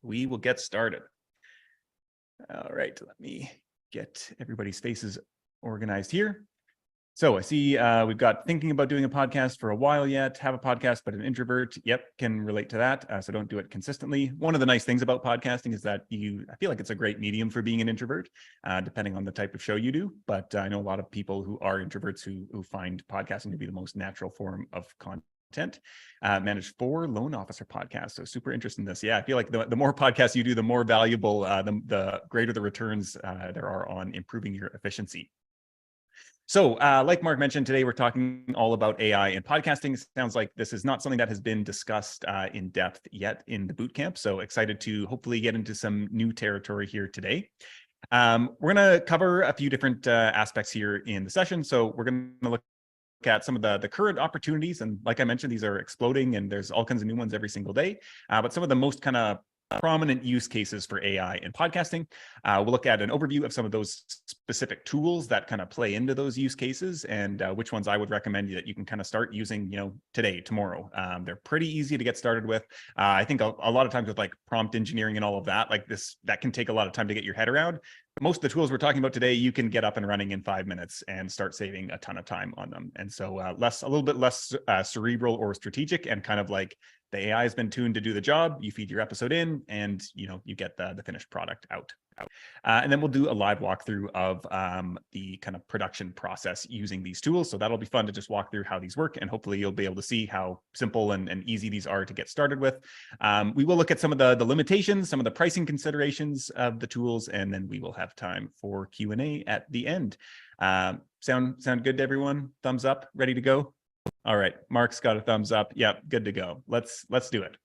We will get started. All right, let me get everybody's faces organized here. So I see we've got thinking about doing a podcast for a while yet, have a podcast, but an introvert. Yep, can relate to that. So don't do it consistently. One of the nice things about podcasting is that I feel like it's a great medium for being an introvert, depending on the type of show you do. But I know a lot of people who are introverts who find podcasting to be the most natural form of content. Managed 4 loan officer podcasts. So super interested in this. Yeah, I feel like the more podcasts you do, the more valuable, the greater the returns there are on improving your efficiency. So like Mark mentioned, today we're talking all about AI and podcasting. Sounds like this is not something that has been discussed in depth yet in the bootcamp. So excited to hopefully get into some new territory here today. We're going to cover a few different aspects here in the session. So we're going to look at some of the current opportunities. And like I mentioned, these are exploding and there's all kinds of new ones every single day. But some of the most kind of prominent use cases for AI in podcasting. We'll look at an overview of some of those specific tools that kind of play into those use cases and which ones I would recommend that you can kind of start using, today, tomorrow. They're pretty easy to get started with. I think a lot of times with like prompt engineering and all of that, that can take a lot of time to get your head around. Most of the tools we're talking about today, you can get up and running in 5 minutes and start saving a ton of time on them. And so a little bit less cerebral or strategic, and kind of like the AI has been tuned to do the job. You feed your episode in and you get the finished product out. And then we'll do a live walkthrough of the kind of production process using these tools. So that'll be fun to just walk through how these work, and hopefully you'll be able to see how simple and easy these are to get started with. We will look at some of the limitations, some of the pricing considerations of the tools, and then we will have time for Q&A at the end. Sound good to everyone? Thumbs up, ready to go? All right, Mark's got a thumbs up. Yep, good to go. Let's do it.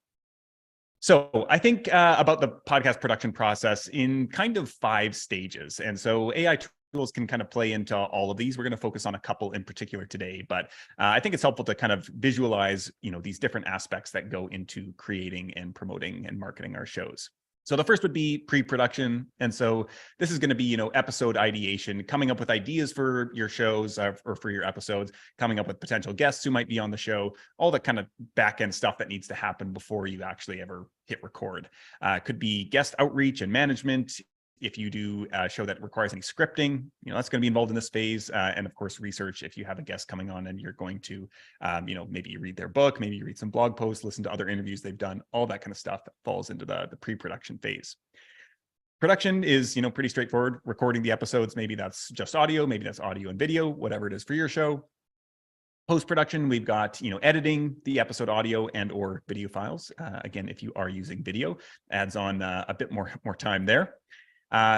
So I think about the podcast production process in kind of 5 stages. And so AI tools can kind of play into all of these. We're going to focus on a couple in particular today, but I think it's helpful to kind of visualize, these different aspects that go into creating and promoting and marketing our shows. So the first would be pre-production. And so this is going to be, episode ideation, coming up with ideas for your shows or for your episodes, coming up with potential guests who might be on the show, all the kind of back end stuff that needs to happen before you actually ever hit record. Could be guest outreach and management. If you do a show that requires any scripting, that's going to be involved in this phase. And of course, research if you have a guest coming on and you're going to, maybe you read their book, maybe you read some blog posts, listen to other interviews they've done, all that kind of stuff that falls into the pre-production phase. Production is, pretty straightforward. Recording the episodes, maybe that's just audio, maybe that's audio and video, whatever it is for your show. Post-production, we've got, editing the episode audio and or video files. Again, if you are using video, adds on a bit more time there.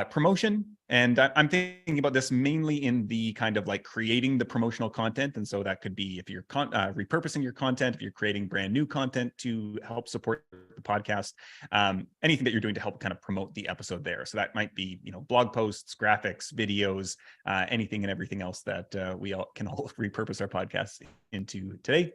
Promotion, and I'm thinking about this mainly in the kind of like creating the promotional content. And so that could be if you're repurposing your content, if you're creating brand new content to help support the podcast, anything that you're doing to help kind of promote the episode there. So that might be, blog posts, graphics, videos, anything and everything else that we all can repurpose our podcasts into today.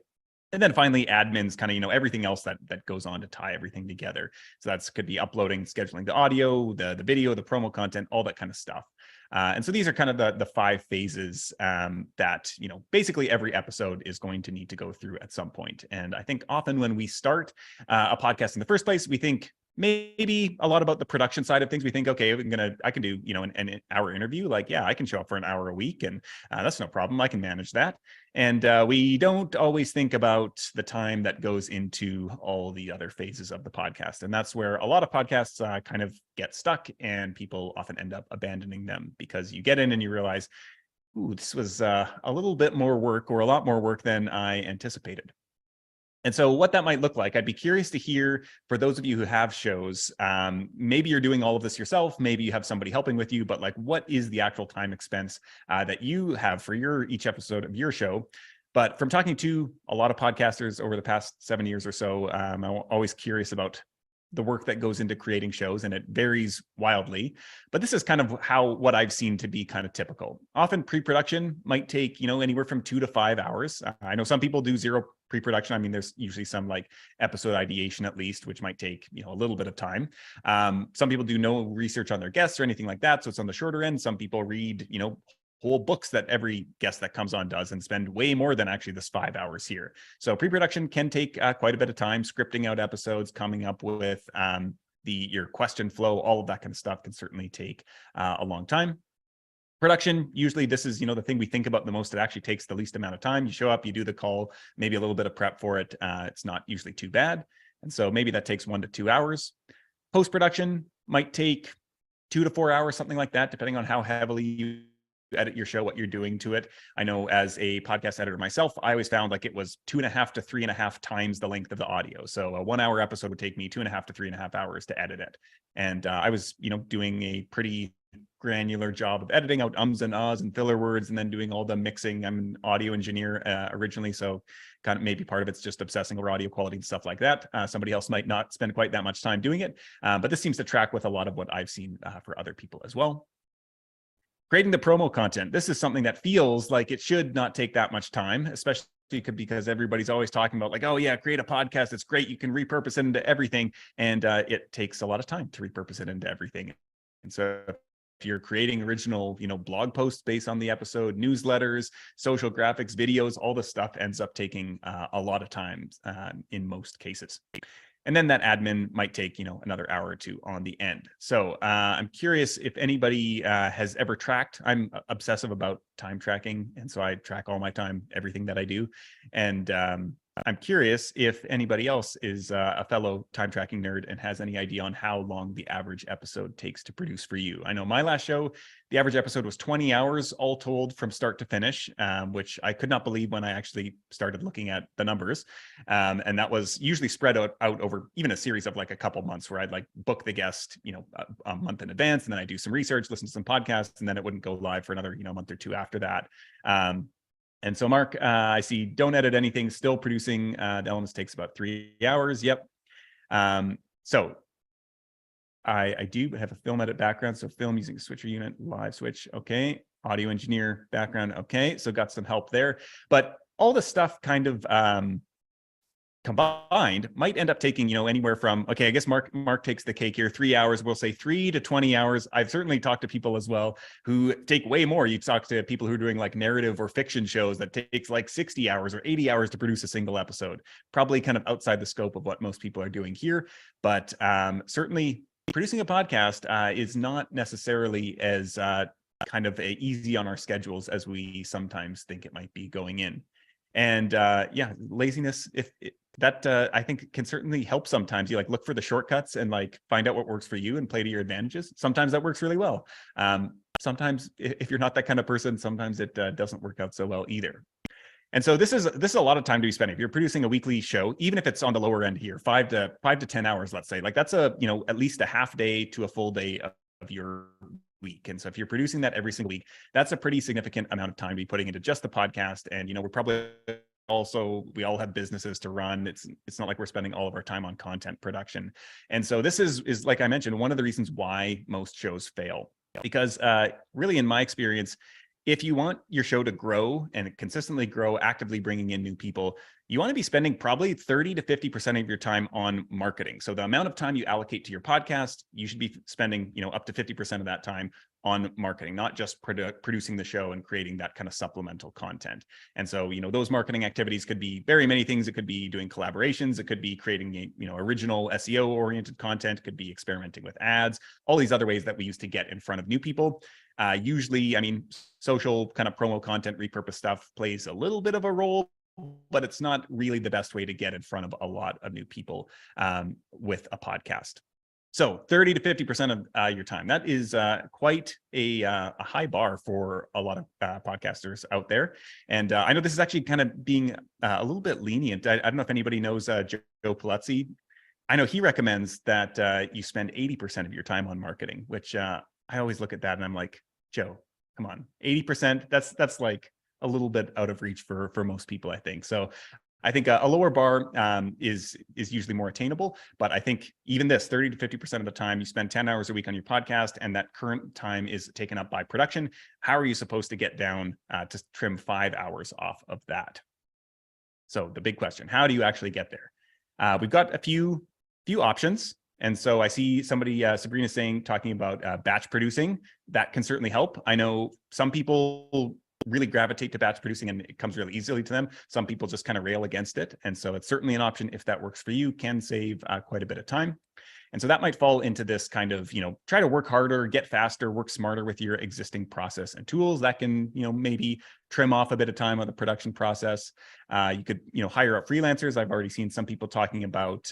And then finally, admins, kind of, everything else that goes on to tie everything together. So that's could be uploading, scheduling the audio, the video, the promo content, all that kind of stuff. And so these are kind of the 5 phases that, basically every episode is going to need to go through at some point. And I think often when we start a podcast in the first place, we think maybe a lot about the production side of things. We think, okay, I can do, an hour interview. Like, yeah, I can show up for an hour a week and that's no problem. I can manage that. And we don't always think about the time that goes into all the other phases of the podcast. And that's where a lot of podcasts kind of get stuck, and people often end up abandoning them because you get in and you realize, ooh, this was a little bit more work, or a lot more work than I anticipated. And so what that might look like, I'd be curious to hear for those of you who have shows, maybe you're doing all of this yourself, maybe you have somebody helping with you, but like, what is the actual time expense that you have for each episode of your show? But from talking to a lot of podcasters over the past 7 years or so, I'm always curious about the work that goes into creating shows, and it varies wildly. But this is kind of what I've seen to be kind of typical. Often pre-production might take, anywhere from 2 to 5 hours. I know some people do 0 pre-production. I mean, there's usually some like episode ideation at least, which might take, a little bit of time. Some people do no research on their guests or anything like that, so it's on the shorter end. Some people read, whole books that every guest that comes on does, and spend way more than actually this 5 hours here. So pre-production can take quite a bit of time, scripting out episodes, coming up with your question flow, all of that kind of stuff can certainly take a long time. Production, usually this is, the thing we think about the most. It actually takes the least amount of time. You show up, you do the call, maybe a little bit of prep for it. It's not usually too bad. And so maybe that takes 1 to 2 hours. Post-production might take 2 to 4 hours, something like that, depending on how heavily you edit your show, what you're doing to it. I know as a podcast editor myself, I always found like it was 2.5 to 3.5 times the length of the audio. So a 1 hour episode would take me 2.5 to 3.5 hours to edit it. And I was, doing a pretty granular job of editing out ums and ahs and filler words, and then doing all the mixing. I'm an audio engineer originally, so kind of maybe part of it's just obsessing over audio quality and stuff like that. Somebody else might not spend quite that much time doing it, but this seems to track with a lot of what I've seen for other people as well. Creating the promo content. This is something that feels like it should not take that much time, especially because everybody's always talking about like, oh yeah, create a podcast. It's great. You can repurpose it into everything. And it takes a lot of time to repurpose it into everything. And so if you're creating original, blog posts based on the episode, newsletters, social graphics, videos, all this stuff ends up taking a lot of time in most cases. And then that admin might take, another hour or two on the end. So I'm curious if anybody has ever tracked. I'm obsessive about time tracking. And so I track all my time, everything that I do. And I'm curious if anybody else is a fellow time tracking nerd and has any idea on how long the average episode takes to produce for you. I know my last show, the average episode was 20 hours all told from start to finish, which I could not believe when I actually started looking at the numbers. And that was usually spread out over even a series of like a couple months where I'd like book the guest, a month in advance, and then I do some research, listen to some podcasts, and then it wouldn't go live for another, month or two after that. And so Mark, I see don't edit anything, still producing. The Elements takes about 3 hours. Yep. So I do have a film edit background. So film using a switcher unit, live switch. Okay. Audio engineer background. Okay. So got some help there, but all the stuff kind of combined might end up taking, anywhere from, okay, I guess Mark takes the cake here, 3 hours. We'll say 3 to 20 hours. I've certainly talked to people as well who take way more. You talk to people who are doing like narrative or fiction shows that takes like 60 hours or 80 hours to produce a single episode, probably kind of outside the scope of what most people are doing here. But certainly producing a podcast is not necessarily as kind of easy on our schedules as we sometimes think it might be going in. And laziness, that I think can certainly help sometimes. You like look for the shortcuts and like find out what works for you and play to your advantages. Sometimes that works really well. Sometimes if you're not that kind of person, sometimes it doesn't work out so well either. And so this is a lot of time to be spending. If you're producing a weekly show, even if it's on the lower end here, 5 to 10 hours, let's say, like that's at least a half day to a full day of your week. And so if you're producing that every single week, that's a pretty significant amount of time to be putting into just the podcast. And, we're probably we all have businesses to run. It's not like we're spending all of our time on content production. And so this is like I mentioned, one of the reasons why most shows fail, because really in my experience, if you want your show to grow and consistently grow, actively bringing in new people, you want to be spending probably 30 to 50% of your time on marketing. So the amount of time you allocate to your podcast, you should be spending, up to 50% of that time on marketing, not just producing the show and creating that kind of supplemental content. And so, those marketing activities could be very many things. It could be doing collaborations. It could be creating, original SEO oriented content. It could be experimenting with ads, all these other ways that we use to get in front of new people. Usually, social kind of promo content, repurpose stuff plays a little bit of a role, but it's not really the best way to get in front of a lot of new people with a podcast. So 30 to 50% of your time, that is quite a high bar for a lot of podcasters out there. And I know this is actually kind of being a little bit lenient. I don't know if anybody knows Joe Paluzzi. I know he recommends that you spend 80% of your time on marketing, which I always look at that and I'm like, Joe, come on, 80%, that's like a little bit out of reach for most people, I think. So I think a lower bar is usually more attainable, but I think even this 30 to 50% of the time you spend 10 hours a week on your podcast and that current time is taken up by production. How are you supposed to get down to trim 5 hours off of that? So the big question, how do you actually get there? We've got a few options. And so I see somebody, Sabrina talking about batch producing. That can certainly help. I know some people really gravitate to batch producing and it comes really easily to them. Some people just kind of rail against it. And so it's certainly an option if that works for you, can save quite a bit of time. And so that might fall into this kind of, try to work harder, get faster, work smarter with your existing process and tools. That can, maybe trim off a bit of time on the production process. You could, hire out freelancers. I've already seen some people talking about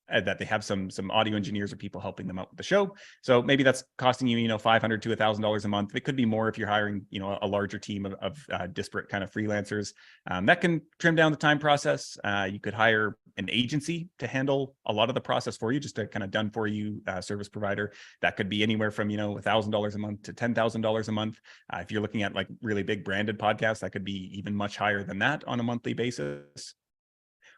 that they have some audio engineers or people helping them out with the show. So maybe that's costing you, $500 to $1,000 a month. It could be more if you're hiring, a larger team of disparate kind of freelancers. That can trim down the time process. You could hire an agency to handle a lot of the process for you, just a kind of done for you service provider. That could be anywhere from, $1,000 a month to $10,000 a month. If you're looking at like really big branded podcasts, that could be even much higher than that on a monthly basis.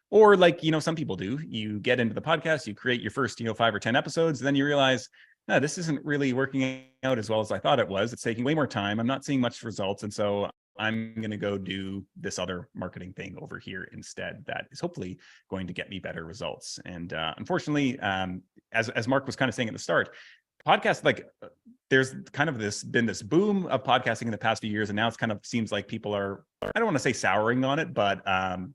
Or like, some people do, you get into the podcast, you create your first, 5 or 10 episodes, then you realize, no, this isn't really working out as well as I thought it was. It's taking way more time. I'm not seeing much results. And so I'm going to go do this other marketing thing over here instead that is hopefully going to get me better results. And unfortunately, as Mark was kind of saying at the start, podcasts, like there's kind of been this boom of podcasting in the past few years, and now it's kind of seems like people are, I don't want to say souring on it, but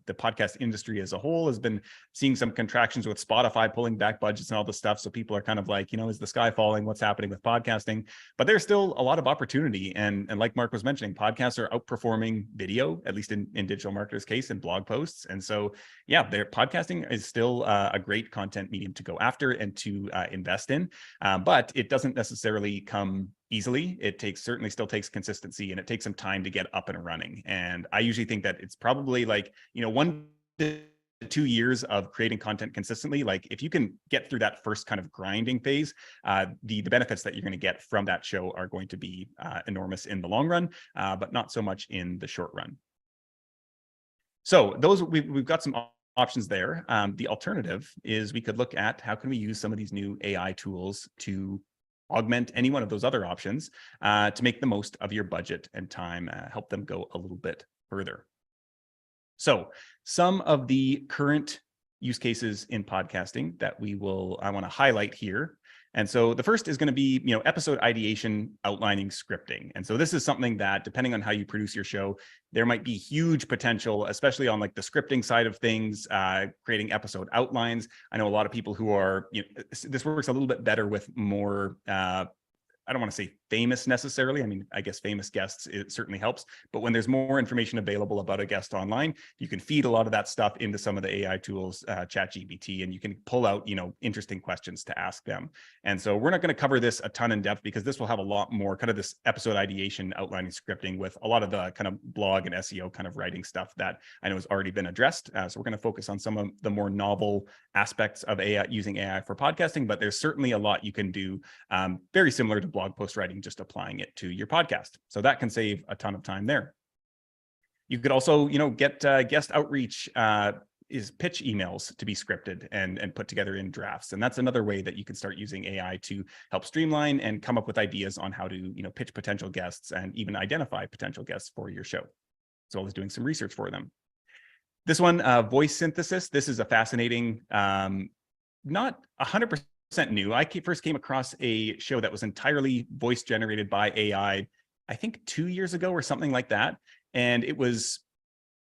the podcast industry as a whole has been seeing some contractions with Spotify pulling back budgets and all this stuff. So people are kind of like, is the sky falling? What's happening with podcasting? But there's still a lot of opportunity. And like Mark was mentioning, podcasts are outperforming video, at least in digital marketers' case, and blog posts. And so, yeah, podcasting is still a great content medium to go after and to invest in. But it doesn't necessarily come easily. It certainly still takes consistency, and it takes some time to get up and running. And I usually think that it's probably like, 1 to 2 years of creating content consistently. Like if you can get through that first kind of grinding phase, the benefits that you're going to get from that show are going to be enormous in the long run, but not so much in the short run. So we've got some options there. The alternative is we could look at how can we use some of these new AI tools to augment any one of those other options to make the most of your budget and time, help them go a little bit further. So some of the current use cases in podcasting that I want to highlight here. And so the first is going to be, episode ideation, outlining, scripting. And so this is something that, depending on how you produce your show, there might be huge potential, especially on like the scripting side of things, creating episode outlines. I know a lot of people who are, this works a little bit better with more, I don't want to say famous necessarily. I mean, I guess famous guests, it certainly helps. But when there's more information available about a guest online, you can feed a lot of that stuff into some of the AI tools, ChatGPT, and you can pull out, interesting questions to ask them. And so we're not going to cover this a ton in depth because this will have a lot more kind of this episode ideation, outlining, scripting with a lot of the kind of blog and SEO kind of writing stuff that I know has already been addressed. So we're going to focus on some of the more novel aspects of AI, using AI for podcasting, but there's certainly a lot you can do very similar to blog post writing, just applying it to your podcast. So that can save a ton of time there. You could also, get guest outreach is pitch emails to be scripted and put together in drafts. And that's another way that you can start using AI to help streamline and come up with ideas on how to, pitch potential guests and even identify potential guests for your show, as well as doing some research for them. This one, voice synthesis. This is a fascinating, not 100% new. I first came across a show that was entirely voice generated by AI, I think 2 years ago or something like that. And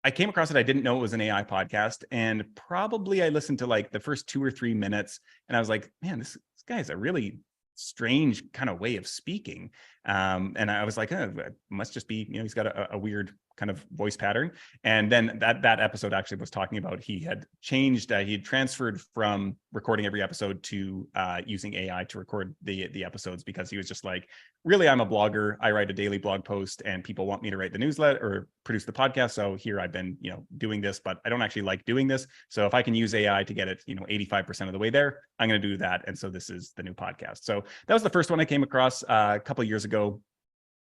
I came across it. I didn't know it was an AI podcast. And probably I listened to like the first 2 or 3 minutes and I was like, man, this guy has a really strange kind of way of speaking. And I was like, oh, it must just be, he's got a weird kind of voice pattern. And then that episode actually was talking about he had changed, he had transferred from recording every episode to using AI to record the episodes, because he was just like, really, I'm a blogger. I write a daily blog post and people want me to write the newsletter or produce the podcast. So here I've been, doing this, but I don't actually like doing this. So if I can use AI to get it, 85% of the way there, I'm going to do that. And so this is the new podcast. So that was the first one I came across a couple of years ago.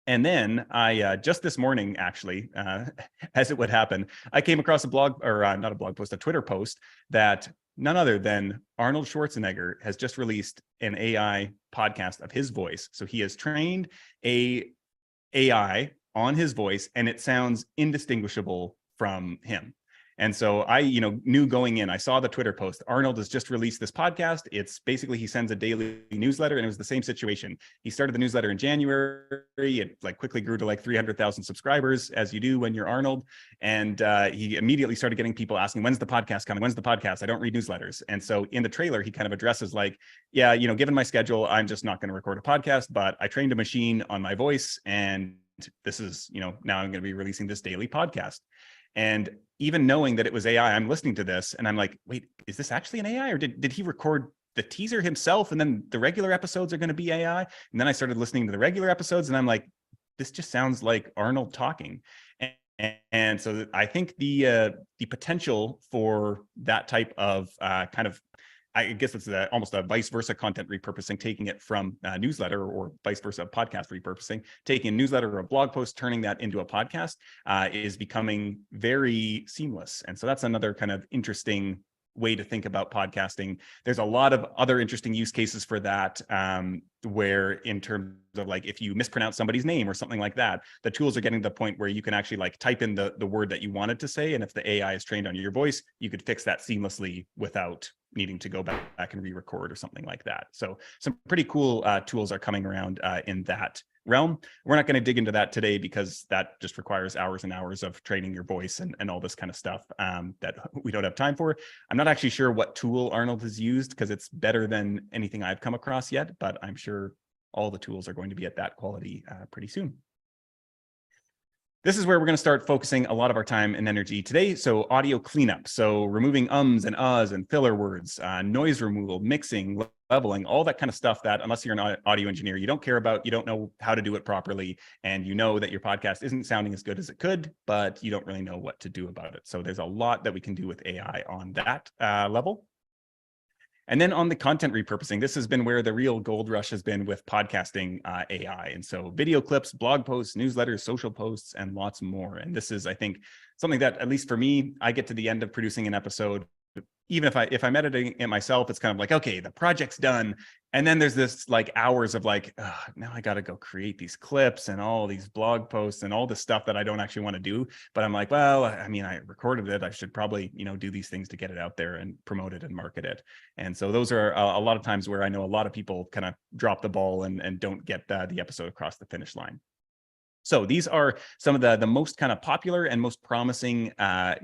And then I just this morning, actually, as it would happen, I came across a blog, or not a blog post, a Twitter post that none other than Arnold Schwarzenegger has just released an AI podcast of his voice. So he has trained a AI on his voice and it sounds indistinguishable from him. And so I, knew going in, I saw the Twitter post, Arnold has just released this podcast. It's basically, he sends a daily newsletter, and it was the same situation. He started the newsletter in January. It like quickly grew to like 300,000 subscribers, as you do when you're Arnold. And he immediately started getting people asking, when's the podcast coming? When's the podcast? I don't read newsletters. And so in the trailer, he kind of addresses like, yeah, given my schedule, I'm just not going to record a podcast, but I trained a machine on my voice, and this is, now I'm going to be releasing this daily podcast. And even knowing that it was AI, I'm listening to this and I'm like, wait, is this actually an AI, or did he record the teaser himself and then the regular episodes are going to be AI? And then I started listening to the regular episodes and I'm like, this just sounds like Arnold talking. And so I think the potential for that type of kind of, I guess it's almost a vice versa content repurposing, taking it from a newsletter, or vice versa podcast repurposing, taking a newsletter or a blog post, turning that into a podcast is becoming very seamless. And so that's another kind of interesting way to think about podcasting. There's a lot of other interesting use cases for that, where in terms of like, if you mispronounce somebody's name or something like that, the tools are getting to the point where you can actually like type in the word that you wanted to say. And if the AI is trained on your voice, you could fix that seamlessly without needing to go back and re-record or something like that. So some pretty cool tools are coming around in that realm. We're not going to dig into that today because that just requires hours and hours of training your voice and all this kind of stuff that we don't have time for. I'm not actually sure what tool Arnold has used because it's better than anything I've come across yet, but I'm sure all the tools are going to be at that quality pretty soon. This is where we're going to start focusing a lot of our time and energy today. So audio cleanup. So removing ums and uhs and filler words, noise removal, mixing, leveling, all that kind of stuff that unless you're an audio engineer, you don't care about, you don't know how to do it properly. And you know that your podcast isn't sounding as good as it could, but you don't really know what to do about it. So there's a lot that we can do with AI on that level. And then on the content repurposing, this has been where the real gold rush has been with podcasting AI. And so video clips, blog posts, newsletters, social posts, and lots more. And this is, I think, something that, at least for me, I get to the end of producing an episode. Even if I'm editing it myself, it's kind of like, okay, the project's done. And then there's this like hours of like, oh, now I got to go create these clips and all these blog posts and all this stuff that I don't actually want to do. But I'm like, well, I mean, I recorded it. I should probably, do these things to get it out there and promote it and market it. And so those are a lot of times where I know a lot of people kind of drop the ball and don't get the episode across the finish line. So these are some of the most kind of popular and most promising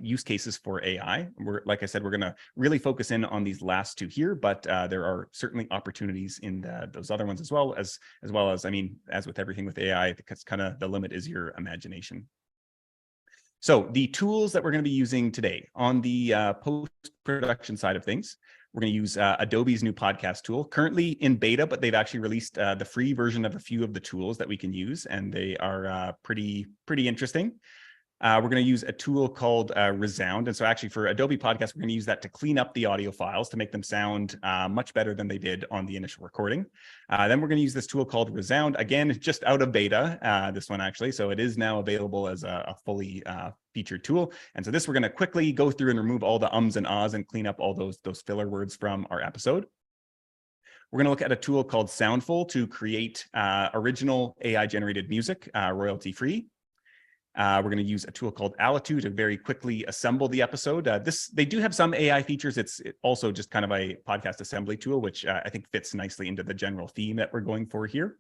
use cases for AI. Like I said, we're going to really focus in on these last two here, but there are certainly opportunities in those other ones as well as, I mean, as with everything with AI, because kind of the limit is your imagination. So the tools that we're going to be using today on the post-production side of things, we're going to use Adobe's new podcast tool, currently in beta, but they've actually released the free version of a few of the tools that we can use, and they are pretty interesting. We're going to use a tool called Resound. And so actually for Adobe Podcast, we're going to use that to clean up the audio files to make them sound much better than they did on the initial recording. Then we're going to use this tool called Resound. Again, just out of beta, this one actually. So it is now available as a fully featured tool. And so this, we're going to quickly go through and remove all the ums and ahs and clean up all those filler words from our episode. We're going to look at a tool called Soundful to create original AI generated music, royalty free. We're going to use a tool called Alitu to very quickly assemble the episode. They do have some AI features. It's also just kind of a podcast assembly tool, which I think fits nicely into the general theme that we're going for here.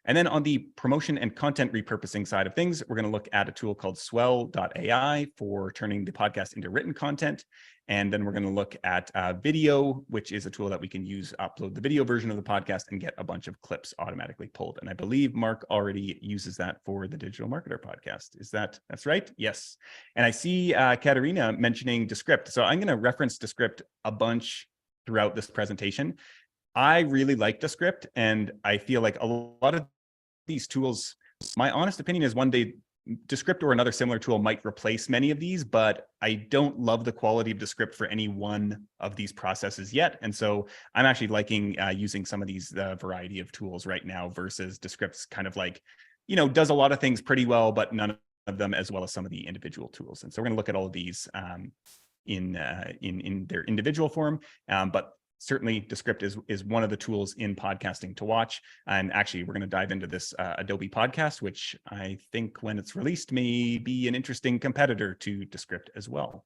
And then on the promotion and content repurposing side of things, we're going to look at a tool called Swell.ai for turning the podcast into written content. And then we're going to look at video, which is a tool that we can use, upload the video version of the podcast and get a bunch of clips automatically pulled. And I believe Mark already uses that for the Digital Marketer podcast. That's right? Yes. And I see Katerina mentioning Descript. So I'm going to reference Descript a bunch throughout this presentation. I really like Descript, and I feel like a lot of these tools, my honest opinion is one day Descript or another similar tool might replace many of these, but I don't love the quality of Descript for any one of these processes yet. And so I'm actually liking using some of these variety of tools right now versus Descript's kind of like, does a lot of things pretty well, but none of them as well as some of the individual tools. And so we're going to look at all of these in their individual form, but certainly Descript is one of the tools in podcasting to watch. And actually, we're going to dive into this Adobe podcast, which I think when it's released may be an interesting competitor to Descript as well.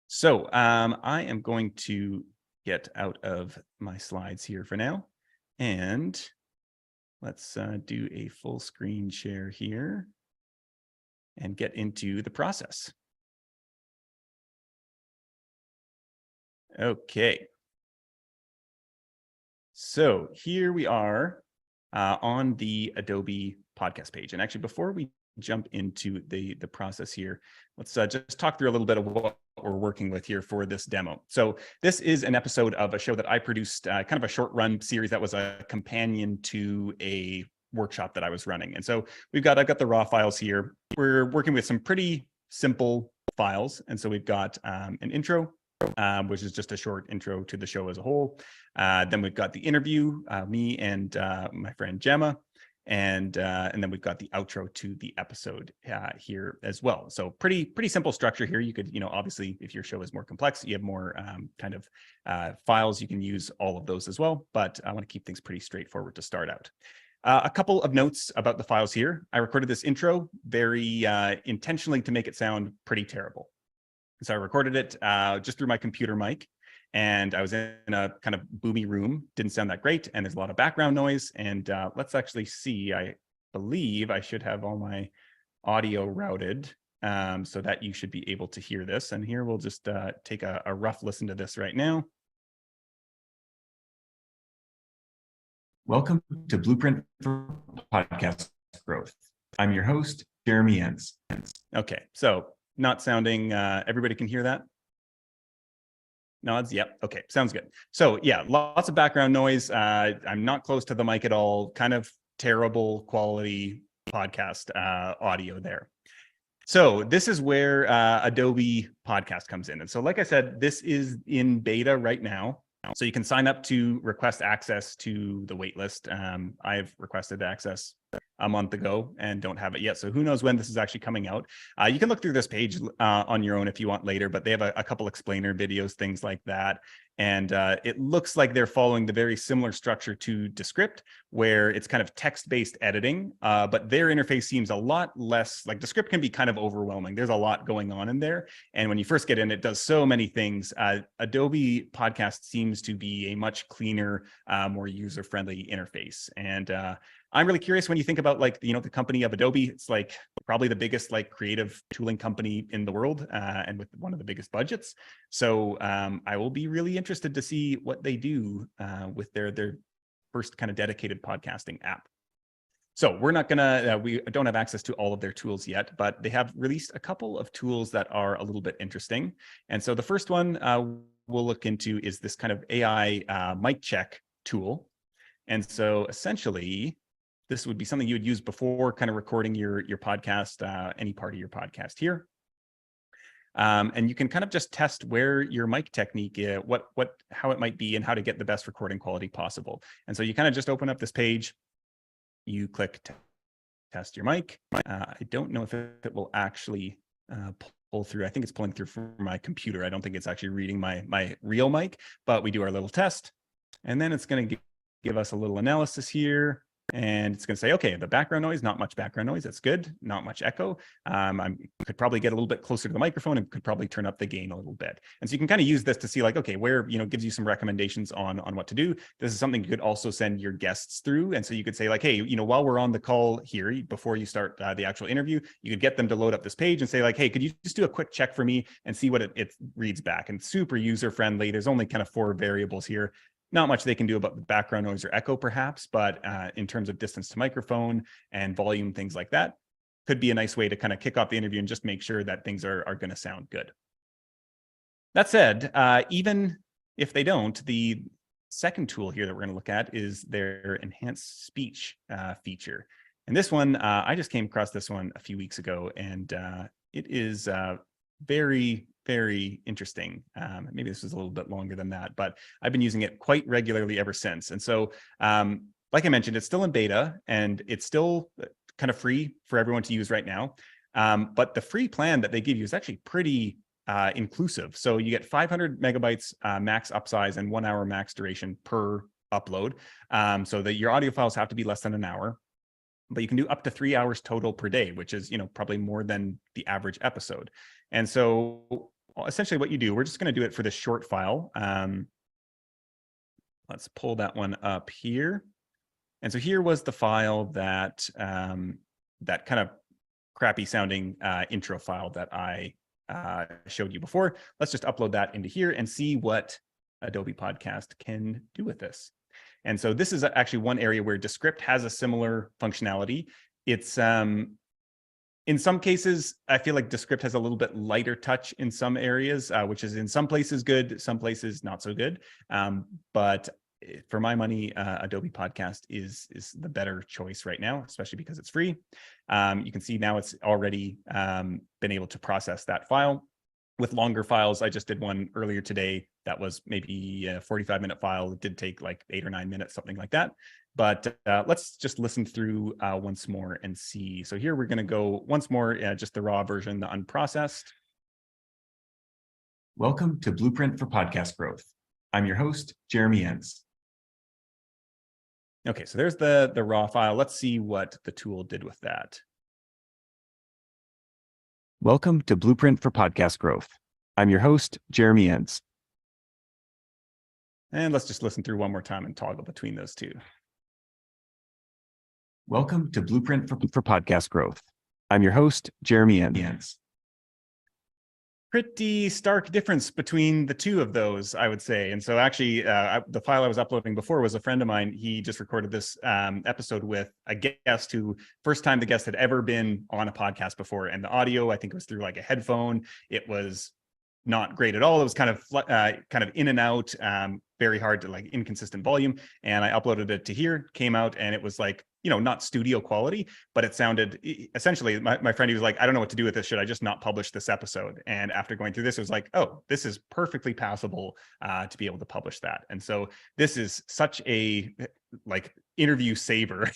So I am going to get out of my slides here for now. And let's do a full screen share here and get into the process. Okay. So here we are on the Adobe podcast page. And actually, before we jump into the process here, let's just talk through a little bit of what we're working with here for this demo. So this is an episode of a show that I produced, kind of a short run series that was a companion to a workshop that I was running. And so I've got the raw files here. We're working with some pretty simple files. And so we've got an intro, which is just a short intro to the show as a whole. Then we've got the interview, me and my friend Gemma, and then we've got the outro to the episode here as well. So pretty simple structure here. You could, obviously, if your show is more complex, you have more kind of files, you can use all of those as well. But I want to keep things pretty straightforward to start out. A couple of notes about the files here. I recorded this intro very intentionally to make it sound pretty terrible. So I recorded it just through my computer mic, and I was in a kind of boomy room. Didn't sound that great, and there's a lot of background noise. And let's actually see. I believe I should have all my audio routed so that you should be able to hear this. And here we'll just take a rough listen to this right now. Welcome to Blueprint for Podcast Growth. I'm your host, Jeremy Enns. Okay, so not sounding, everybody can hear that? Nods, yep, okay, sounds good. So yeah, lots of background noise. I'm not close to the mic at all, kind of terrible quality podcast audio there. So this is where Adobe Podcast comes in. And so like I said, this is in beta right now. So you can sign up to request access to the waitlist. I've requested access a month ago and don't have it yet. So who knows when this is actually coming out. You can look through this page on your own if you want later, but they have a couple explainer videos, things like that. And it looks like they're following the very similar structure to Descript, where it's kind of text-based editing, but their interface seems a lot less, like Descript can be kind of overwhelming. There's a lot going on in there. And when you first get in, it does so many things. Adobe Podcast seems to be a much cleaner, more user-friendly interface. And I'm really curious when you think about the company of Adobe. It's like probably the biggest creative tooling company in the world, and with one of the biggest budgets. So I will be really interested to see what they do with their first kind of dedicated podcasting app. So we're not gonna, we don't have access to all of their tools yet, but they have released a couple of tools that are a little bit interesting. And so the first one we'll look into is this kind of AI mic check tool. And so essentially, this would be something you would use before kind of recording your podcast, any part of your podcast here. And you can kind of just test where your mic technique, how it might be and how to get the best recording quality possible. And so you kind of just open up this page, you click test your mic. I don't know if it will actually pull through. I think it's pulling through from my computer. I don't think it's actually reading my real mic, but we do our little test. And then it's going to give us a little analysis here. And it's going to say, okay, the background noise, not much background noise. That's good. Not much echo. I could probably get a little bit closer to the microphone and could probably turn up the gain a little bit. And so you can kind of use this to see okay, where, gives you some recommendations on what to do. This is something you could also send your guests through. And so you could say hey, while we're on the call here, before you start the actual interview, you could get them to load up this page and say hey, could you just do a quick check for me and see what it reads back? And super user friendly. There's only kind of 4 variables here. Not much they can do about the background noise or echo perhaps, but in terms of distance to microphone and volume, things like that, could be a nice way to kind of kick off the interview and just make sure that things are going to sound good. That said, even if they don't, the second tool here that we're going to look at is their enhanced speech feature. And this one, I just came across this one a few weeks ago, and it is very, very interesting. Maybe this was a little bit longer than that, but I've been using it quite regularly ever since. And so, like I mentioned, it's still in beta and it's still kind of free for everyone to use right now. But the free plan that they give you is actually pretty inclusive. So you get 500 megabytes max upsize and 1 hour max duration per upload. So that your audio files have to be less than an hour, but you can do up to 3 hours total per day, which is, probably more than the average episode. And so essentially what you do, we're just going to do it for this short file. Let's pull that one up here. And so here was the file that that kind of crappy sounding intro file that I showed you before. Let's just upload that into here and see what Adobe Podcast can do with this. And so this is actually one area where Descript has a similar functionality. It's in some cases, I feel like Descript has a little bit lighter touch in some areas, which is in some places good, some places not so good. But for my money, Adobe Podcast is the better choice right now, especially because it's free. You can see now it's already been able to process that file. With longer files, I just did one earlier today that was maybe a 45-minute file. It did take like 8 or 9 minutes, something like that. But let's just listen through once more and see. So here we're going to go once more, just the raw version, the unprocessed. Welcome to Blueprint for Podcast Growth. I'm your host, Jeremy Enns. Okay, so there's the raw file. Let's see what the tool did with that. Welcome to Blueprint for Podcast Growth. I'm your host, Jeremy Enns. And let's just listen through one more time and toggle between those two. Welcome to Blueprint for Podcast Growth. I'm your host, Jeremy Enns. Pretty stark difference between the two of those, I would say. And so actually, the file I was uploading before was a friend of mine. He just recorded this episode with a guest who, first time the guest had ever been on a podcast before. And the audio, I think, was through like a headphone. It was not great at all. It was kind of in and out, very hard to like inconsistent volume. And I uploaded it to here, came out, and it was like, not studio quality, but it sounded essentially, my friend, he was like, I don't know what to do with this. Should I just not publish this episode? And after going through this, it was like, oh, this is perfectly passable to be able to publish that. And so this is such a like interview saver,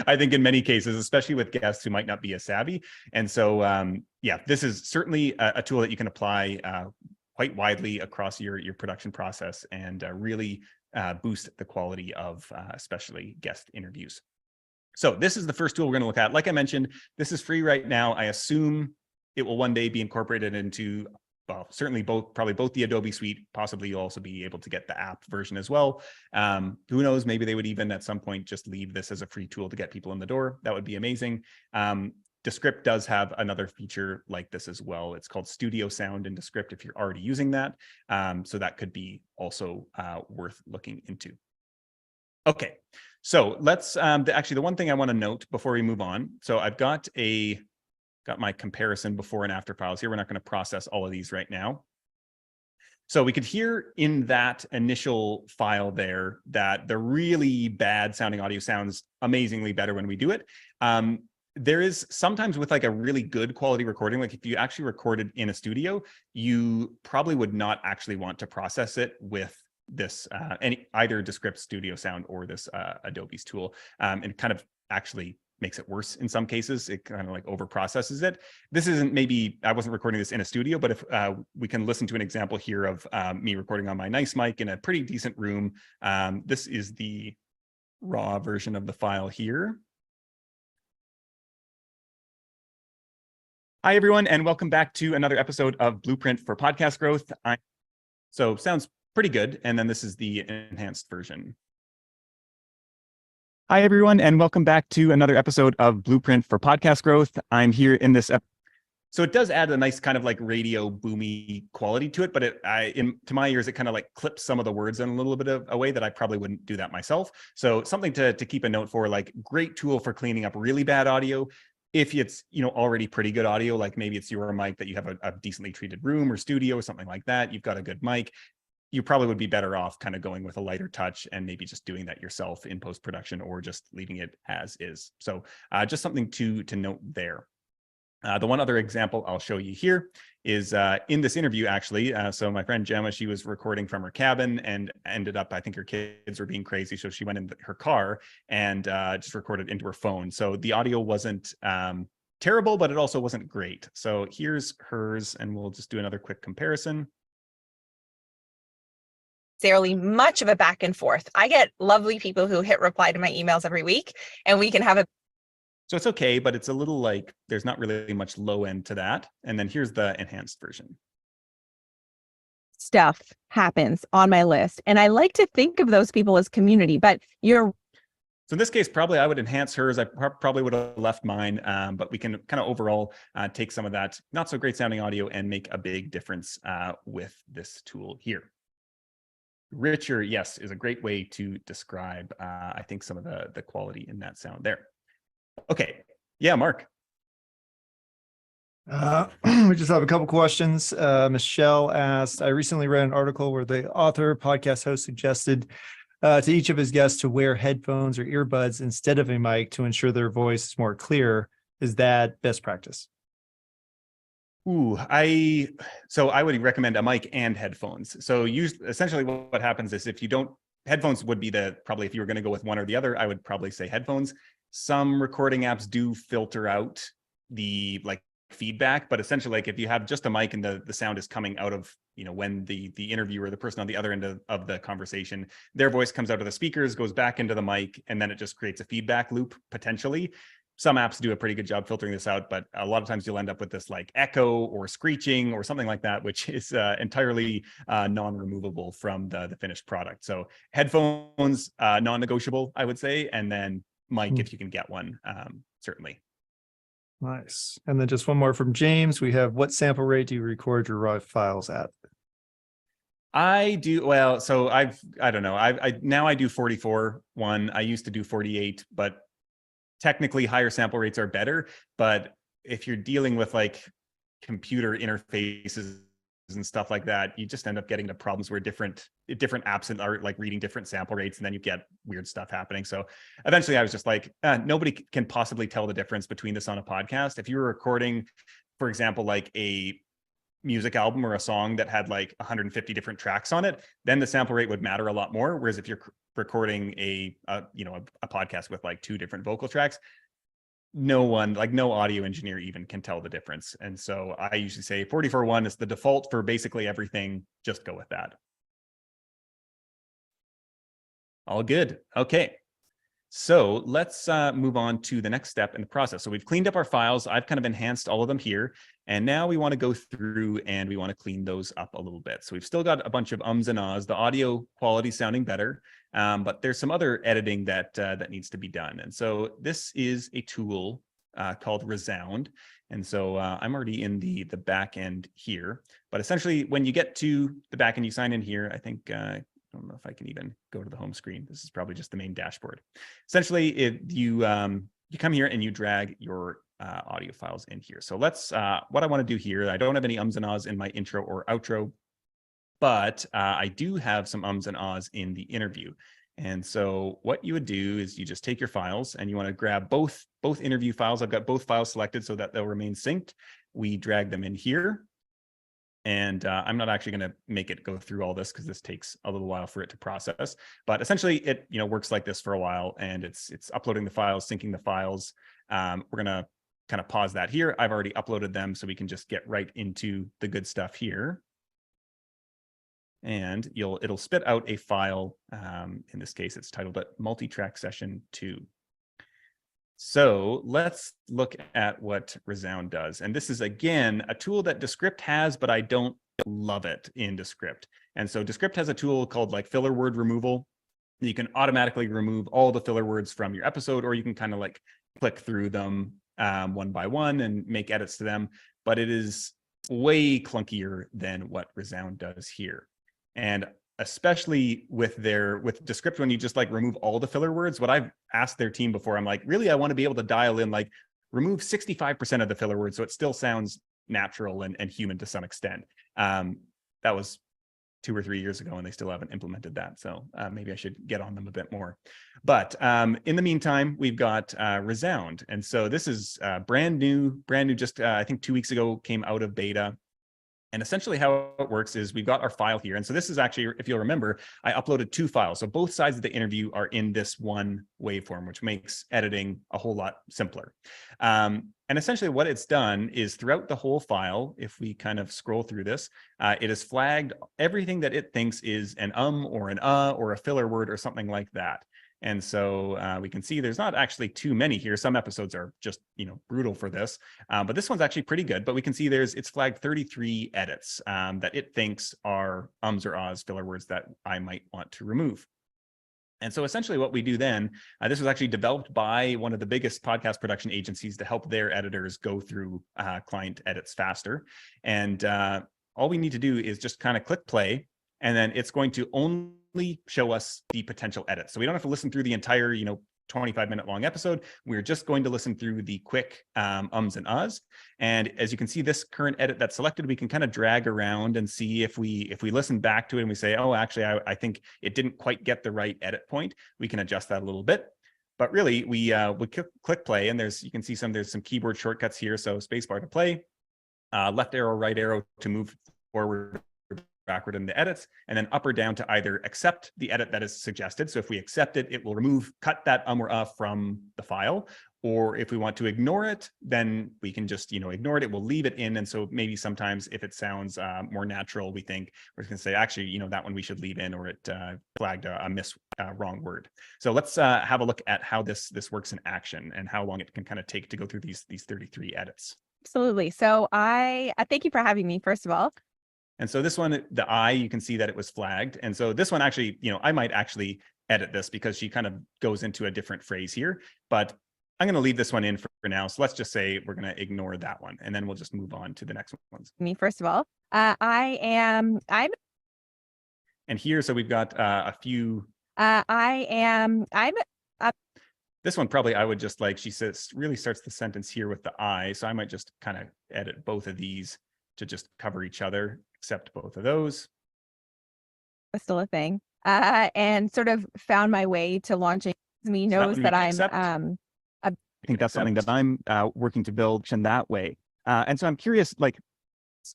I think, in many cases, especially with guests who might not be as savvy. And so, yeah, this is certainly a tool that you can apply quite widely across your production process and really boost the quality of especially guest interviews. So this is the first tool we're going to look at. Like I mentioned, this is free right now. I assume it will one day be incorporated into, well, certainly probably both the Adobe Suite. Possibly you'll also be able to get the app version as well. Who knows? Maybe they would even at some point just leave this as a free tool to get people in the door. That would be amazing. Descript does have another feature like this as well. It's called Studio Sound in Descript if you're already using that. So that could be also worth looking into. Okay, so let's actually, the one thing I want to note before we move on. So I've got my comparison before and after files here. We're not going to process all of these right now. So we could hear in that initial file there that the really bad sounding audio sounds amazingly better when we do it. There is sometimes with like a really good quality recording, like if you actually recorded in a studio, you probably would not actually want to process it with this either Descript Studio Sound or this Adobe's tool, and kind of actually makes it worse in some cases. It kind of like over processes it. This isn't, maybe I wasn't recording this in a studio, but if we can listen to an example here of me recording on my nice mic in a pretty decent room. This is the raw version of the file here. Hi, everyone, and welcome back to another episode of Blueprint for Podcast Growth. So sounds pretty good. And then this is the enhanced version. Hi, everyone, and welcome back to another episode of Blueprint for Podcast Growth. I'm here in this episode. So it does add a nice kind of like radio boomy quality to it, but to my ears, it kind of like clips some of the words in a little bit of a way that I probably wouldn't do that myself. So something to keep a note for, like, great tool for cleaning up really bad audio. If it's, already pretty good audio, like maybe it's your mic that you have a decently treated room or studio or something like that, you've got a good mic, you probably would be better off kind of going with a lighter touch and maybe just doing that yourself in post-production or just leaving it as is. So just something to note there. The one other example I'll show you here is in this interview, actually. So my friend Gemma, she was recording from her cabin and ended up, I think her kids were being crazy. So she went in her car and just recorded into her phone. So the audio wasn't terrible, but it also wasn't great. So here's hers, and we'll just do another quick comparison. Necessarily much of a back and forth. I get lovely people who hit reply to my emails every week, and we can have a. So it's okay, but it's a little like there's not really much low end to that. And then here's the enhanced version. Stuff happens on my list, and I like to think of those people as community, but you're. So in this case, probably I would enhance hers. I probably would have left mine, but we can kind of overall take some of that not so great sounding audio and make a big difference with this tool here. Richer, yes, is a great way to describe, I think, some of the quality in that sound there. Okay, yeah, Mark. We just have a couple questions. Michelle asked, I recently read an article where the author, podcast host, suggested to each of his guests to wear headphones or earbuds instead of a mic to ensure their voice is more clear. Is that best practice? Ooh, so I would recommend a mic and headphones. So essentially what happens is if you don't, headphones would be probably if you were going to go with one or the other, I would probably say headphones. Some recording apps do filter out the feedback, but essentially like if you have just a mic and the sound is coming out of, when the interviewer, the person on the other end of the conversation, their voice comes out of the speakers, goes back into the mic, and then it just creates a feedback loop potentially. Some apps do a pretty good job filtering this out, but a lot of times you'll end up with this like echo or screeching or something like that, which is entirely non-removable from the finished product. So headphones, non-negotiable, I would say, and then mic if you can get one, certainly. Nice. And then just one more from James. We have, what sample rate do you record your raw files at? I do, well, so I don't know. Now I do 44.1. I used to do 48, but technically higher sample rates are better. But if you're dealing with like computer interfaces and stuff like that, you just end up getting to problems where different apps are like reading different sample rates, and then you get weird stuff happening. So eventually I was just like, nobody can possibly tell the difference between this on a podcast. If you were recording, for example, like a music album or a song that had like 150 different tracks on it, then the sample rate would matter a lot more. Whereas if you're recording a podcast with like 2 different vocal tracks, no audio engineer even can tell the difference. And so I usually say 44.1 is the default for basically everything. Just go with that. All good. Okay. So let's move on to the next step in the process. So we've cleaned up our files. I've kind of enhanced all of them here. And now we want to go through and we want to clean those up a little bit. So we've still got a bunch of ums and ahs. The audio quality sounding better, but there's some other editing that needs to be done. And so this is a tool called Resound. And so I'm already in the back end here. But essentially, when you get to the back end, you sign in here. I think I don't know if I can even go to the home screen. This is probably just the main dashboard. Essentially, if you come here and you drag your audio files in here. So let's, what I want to do here, I don't have any ums and ahs in my intro or outro, but I do have some ums and ahs in the interview. And so what you would do is you just take your files and you want to grab both interview files. I've got both files selected so that they'll remain synced. We drag them in here. And I'm not actually going to make it go through all this because this takes a little while for it to process. But essentially, it works like this for a while, and it's uploading the files, syncing the files. We're going to kind of pause that here. I've already uploaded them, so we can just get right into the good stuff here. And it'll spit out a file. In this case, it's titled Multi-Track Session 2. So let's look at what Resound does. And this is, again, a tool that Descript has, but I don't love it in Descript. And so Descript has a tool called like filler word removal. You can automatically remove all the filler words from your episode, or you can kind of like click through them one by one and make edits to them. But it is way clunkier than what Resound does here. And especially with Descript, when you just like remove all the filler words, what I've asked their team before, I'm like, really, I want to be able to dial in, like remove 65% of the filler words so it still sounds natural and human to some extent. That was 2 or 3 years ago and they still haven't implemented that. So maybe I should get on them a bit more. But in the meantime, we've got Resound. And so this is brand new, just I think 2 weeks ago came out of beta. And essentially how it works is we've got our file here. And so this is actually, if you'll remember, I uploaded 2 files. So both sides of the interview are in this one waveform, which makes editing a whole lot simpler. And essentially what it's done is throughout the whole file, if we kind of scroll through this, it has flagged everything that it thinks is an or an or a filler word or something like that. And so we can see there's not actually too many here. Some episodes are just, brutal for this, but this one's actually pretty good. But we can see it's flagged 33 edits that it thinks are or ahs, filler words that I might want to remove. And so essentially what we do then, this was actually developed by one of the biggest podcast production agencies to help their editors go through client edits faster. And all we need to do is just kind of click play, and then it's going to only show us the potential edits. So we don't have to listen through the entire, 25-minute long episode. We're just going to listen through the quick and ahs. And as you can see, this current edit that's selected, we can kind of drag around and see if we listen back to it and we say, oh, actually, I think it didn't quite get the right edit point. We can adjust that a little bit. But really, we click play, and there's some keyboard shortcuts here. So spacebar to play, left arrow, right arrow to move forward, backward in the edits, and then up or down to either accept the edit that is suggested. So if we accept it, it will cut that or ah from the file. Or if we want to ignore it, then we can just, ignore it. It will leave it in. And so maybe sometimes if it sounds more natural, we think we're going to say, actually, that one we should leave in, or it flagged a wrong word. So let's have a look at how this works in action and how long it can kind of take to go through these 33 edits. Absolutely. So I thank you for having me, first of all. And so this one, the you can see that it was flagged. And so this one actually, I might actually edit this because she kind of goes into a different phrase here, but I'm going to leave this one in for now. So let's just say we're going to ignore that one, and then we'll just move on to the next ones. Me, first of all, I'm. And here, so we've got a few. I'm. This one probably I would just she says, really starts the sentence here with the I. So I might just kind of edit both of these to just cover each other, accept both of those. Still a thing. And sort of found my way to launching. Me knows that I'm. I think that's something that I'm working to build in that way. And so I'm curious,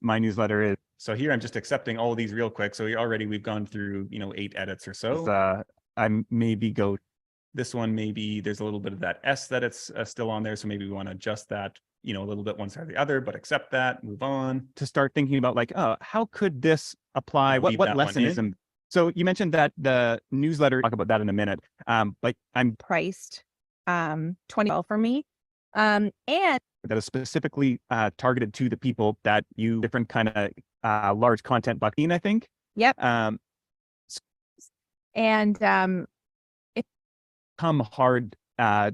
my newsletter is. So here I'm just accepting all of these real quick. So we've gone through, 8 edits or so. I maybe go. This one, maybe there's a little bit of that S that it's still on there. So maybe we want to adjust that, a little bit one side or the other, but accept that, move on. To start thinking about how could this apply? What lesson is? So you mentioned that the newsletter, talk about that in a minute. I'm priced 20 for me. And that is specifically targeted to the people that you different kind of large content bucketing, I think. Yep. It come hard for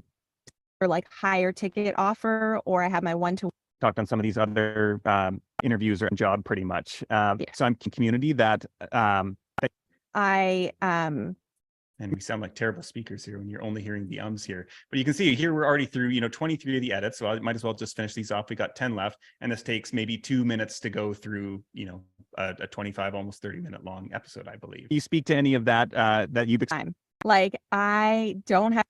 higher ticket offer, or I have my one-to-one. Talked on some of these other interviews or job pretty much. So I'm community that and we sound like terrible speakers here when you're only hearing the ums here. But you can see here we're already through, 23 of the edits. So I might as well just finish these off. We got 10 left. And this takes maybe 2 minutes to go through, a 25, almost 30-minute long episode, I believe. You speak to any of that that you've experienced? I don't have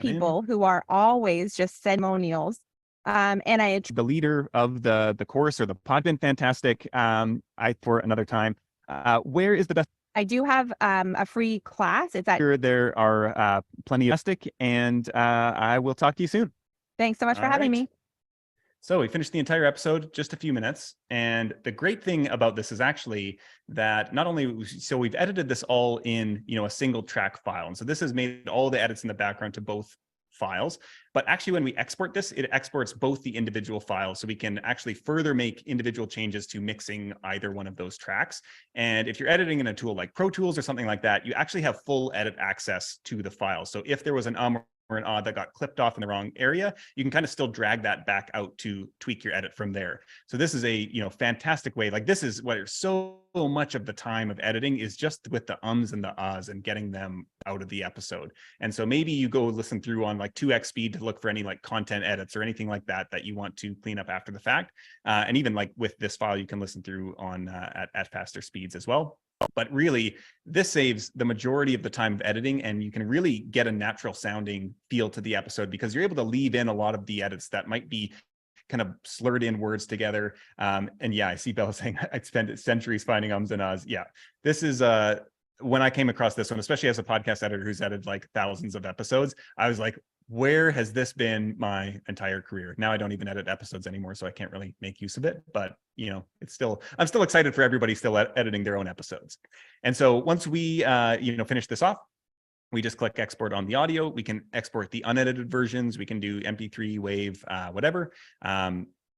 people who are always just ceremonials. And the leader of the course or the pod been fantastic. For another time. Where is the best? I do have a free class. It's at there are plenty of and I will talk to you soon. Thanks so much for having me. So we finished the entire episode, just a few minutes. And the great thing about this is actually that not only, we've edited this all in, a single track file. And so this has made all the edits in the background to both files, but actually when we export this, it exports both the individual files. So we can actually further make individual changes to mixing either one of those tracks. And if you're editing in a tool like Pro Tools or something like that, you actually have full edit access to the file. So if there was an or an ah that got clipped off in the wrong area, you can kind of still drag that back out to tweak your edit from there. So this is a fantastic way. This is where so much of the time of editing is just with the ums and the ahs and getting them out of the episode. And so maybe you go listen through on 2x speed to look for any content edits or anything like that you want to clean up after the fact. And even with this file, you can listen through on at faster speeds as well. But really, this saves the majority of the time of editing, and you can really get a natural sounding feel to the episode because you're able to leave in a lot of the edits that might be kind of slurred in words together. And yeah, I see Bella saying I'd spent centuries finding ums and ahs. Yeah, this is when I came across this one, especially as a podcast editor who's edited like thousands of episodes, I was like, where has this been my entire career? Now I don't even edit episodes anymore, so I can't really make use of it. But you know, I'm still excited for everybody still editing their own episodes. And so once we finish this off, we just click export on the audio. We can export the unedited versions. We can do MP3, WAV, whatever.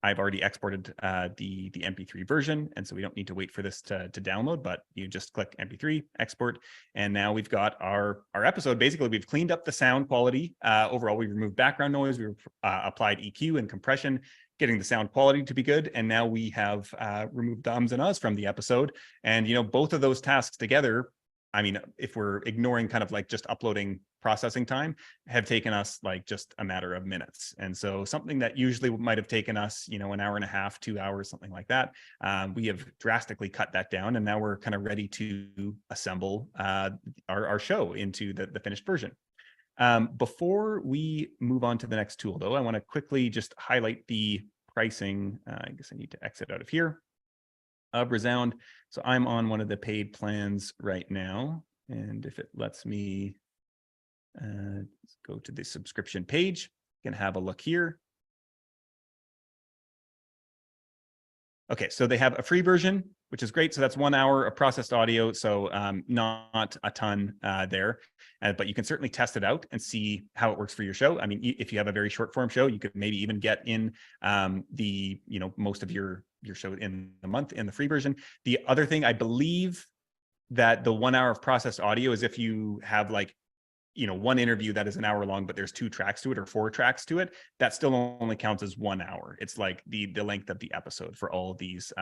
I've already exported the MP3 version, and so we don't need to wait for this to download, but you just click MP3, export, and now we've got our episode. Basically, we've cleaned up the sound quality. Overall, we've removed background noise, we've applied EQ and compression, getting the sound quality to be good, and now we have removed the ums and ahs from the episode. And you know, both of those tasks together, I mean, if we're ignoring kind of like just uploading processing time, have taken us like just a matter of minutes. And so something that usually might have taken us, you know, an hour and a half, 2 hours, something like that, we have drastically cut that down. And now we're kind of ready to assemble our show into the finished version. Before we move on to the next tool, though, I want to quickly just highlight the pricing. I guess I need to exit out of here. Of Resound. So I'm on one of the paid plans right now. And if it lets me go to the subscription page, you can have a look here. Okay, so they have a free version, which is great. So that's 1 hour of processed audio. So not a ton there, but you can certainly test it out and see how it works for your show. I mean, if you have a very short form show, you could maybe even get in most of your show in the month in the free version. The other thing, I believe that the 1 hour of processed audio is if you have like, you know, one interview that is an hour long, but there's 2 tracks to it or 4 tracks to it, that still only counts as 1 hour. It's like the length of the episode for all of these,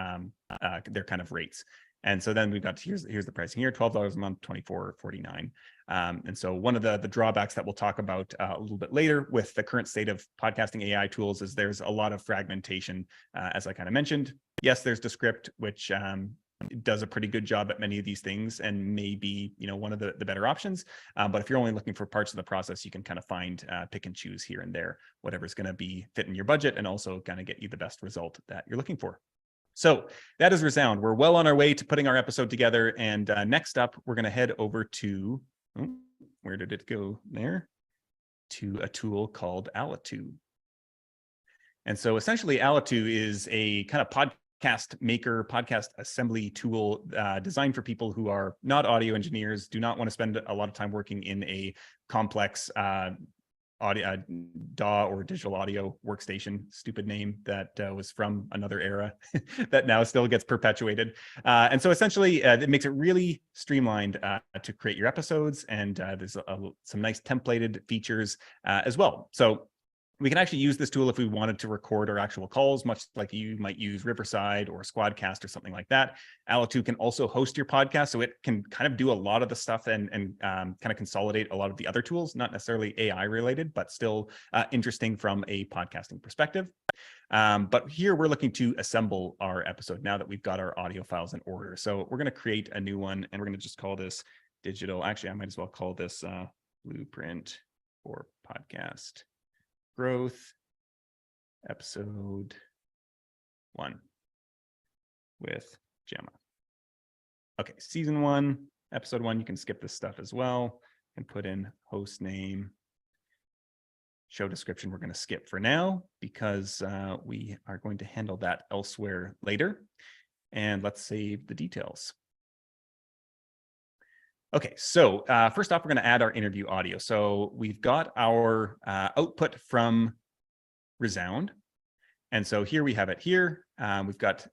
their kind of rates. And so then we've got, here's the pricing here, $12 a month, $24.49. And so one of the drawbacks that we'll talk about a little bit later with the current state of podcasting AI tools is there's a lot of fragmentation, as I kind of mentioned. Yes, there's Descript, which does a pretty good job at many of these things and may be, you know, one of the better options. But if you're only looking for parts of the process, you can kind of find, pick and choose here and there, whatever's going to be fit in your budget and also kind of get you the best result that you're looking for. So that is Resound. We're well on our way to putting our episode together. And next up, we're going to head over to, where did it go there? To a tool called Alitu. And so essentially Alitu is a kind of podcast maker, podcast assembly tool designed for people who are not audio engineers, do not want to spend a lot of time working in a complex audio DAW or digital audio workstation, stupid name that was from another era that now still gets perpetuated. And so essentially it makes it really streamlined to create your episodes, and there's some nice templated features as well. So we can actually use this tool if we wanted to record our actual calls, much like you might use Riverside or Squadcast or something like that. Alitu can also host your podcast, so it can kind of do a lot of the stuff and kind of consolidate a lot of the other tools, not necessarily AI related, but still interesting from a podcasting perspective. But here we're looking to assemble our episode now that we've got our audio files in order. So we're going to create a new one, and we're going to just call this digital. Actually, I might as well call this Blueprint for Podcast Growth, episode 1 with Gemma. Okay, season 1, episode 1. You can skip this stuff as well and put in host name. Show description we're going to skip for now because we are going to handle that elsewhere later. And let's save the details. Okay, so first off, we're going to add our interview audio. So we've got our output from Resound. And so here we have it here. We've got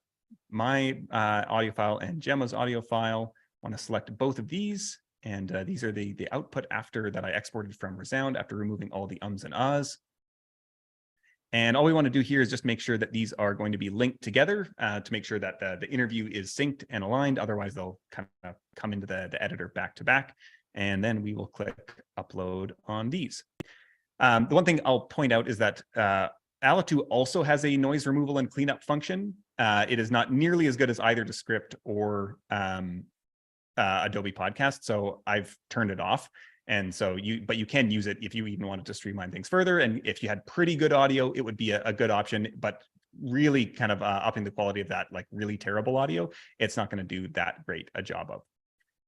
my audio file and Gemma's audio file. I want to select both of these. And these are the output after that I exported from Resound after removing all the ums and ahs. And all we want to do here is just make sure that these are going to be linked together to make sure that the interview is synced and aligned. Otherwise, they'll kind of come into the editor back to back. And then we will click upload on these. The one thing I'll point out is that Alitu also has a noise removal and cleanup function. It is not nearly as good as either Descript or Adobe Podcast, so I've turned it off. And so but you can use it if you even wanted to streamline things further. And if you had pretty good audio, it would be a good option, but really kind of upping the quality of that, like really terrible audio, it's not going to do that great a job of.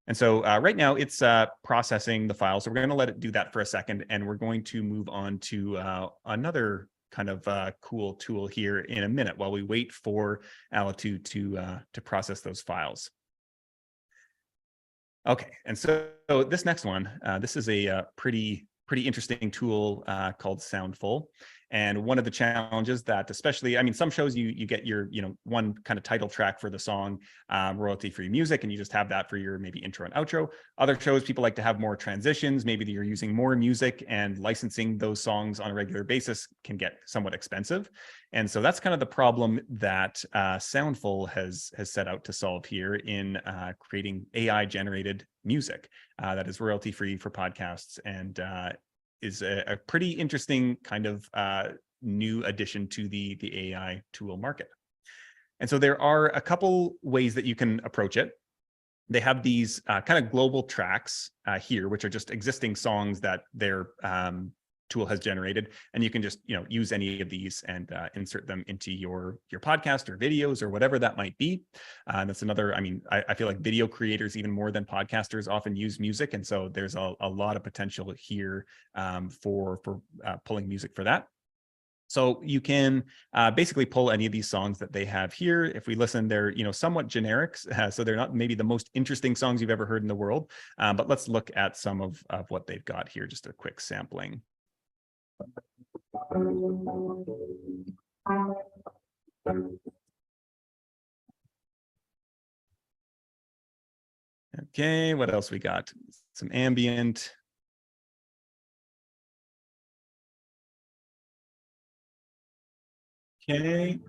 And so right now it's processing the file. So we're going to let it do that for a second, and we're going to move on to another kind of cool tool here in a minute while we wait for Alitu to process those files. Okay, and so this next one, this is a pretty interesting tool called Soundful. And one of the challenges that, especially, I mean, some shows you get your, one kind of title track for the song, royalty-free music, and you just have that for your maybe intro and outro. Other shows, people like to have more transitions. Maybe you're using more music, and licensing those songs on a regular basis can get somewhat expensive. And so that's kind of the problem that Soundful has set out to solve here in creating AI-generated music that is royalty-free for podcasts, and is a pretty interesting kind of new addition to the AI tool market. And so there are a couple ways that you can approach it. They have these kind of global tracks here, which are just existing songs that their tool has generated, and you can just use any of these and insert them into your podcast or videos or whatever that might be. That's another, I mean, I feel like video creators, even more than podcasters, often use music, and so there's a lot of potential here for pulling music for that. So you can basically pull any of these songs that they have here. If we listen, they're somewhat generic, so they're not maybe the most interesting songs you've ever heard in the world, but let's look at some of what they've got here, just a quick sampling. Okay, what else we got? Some ambient. Okay.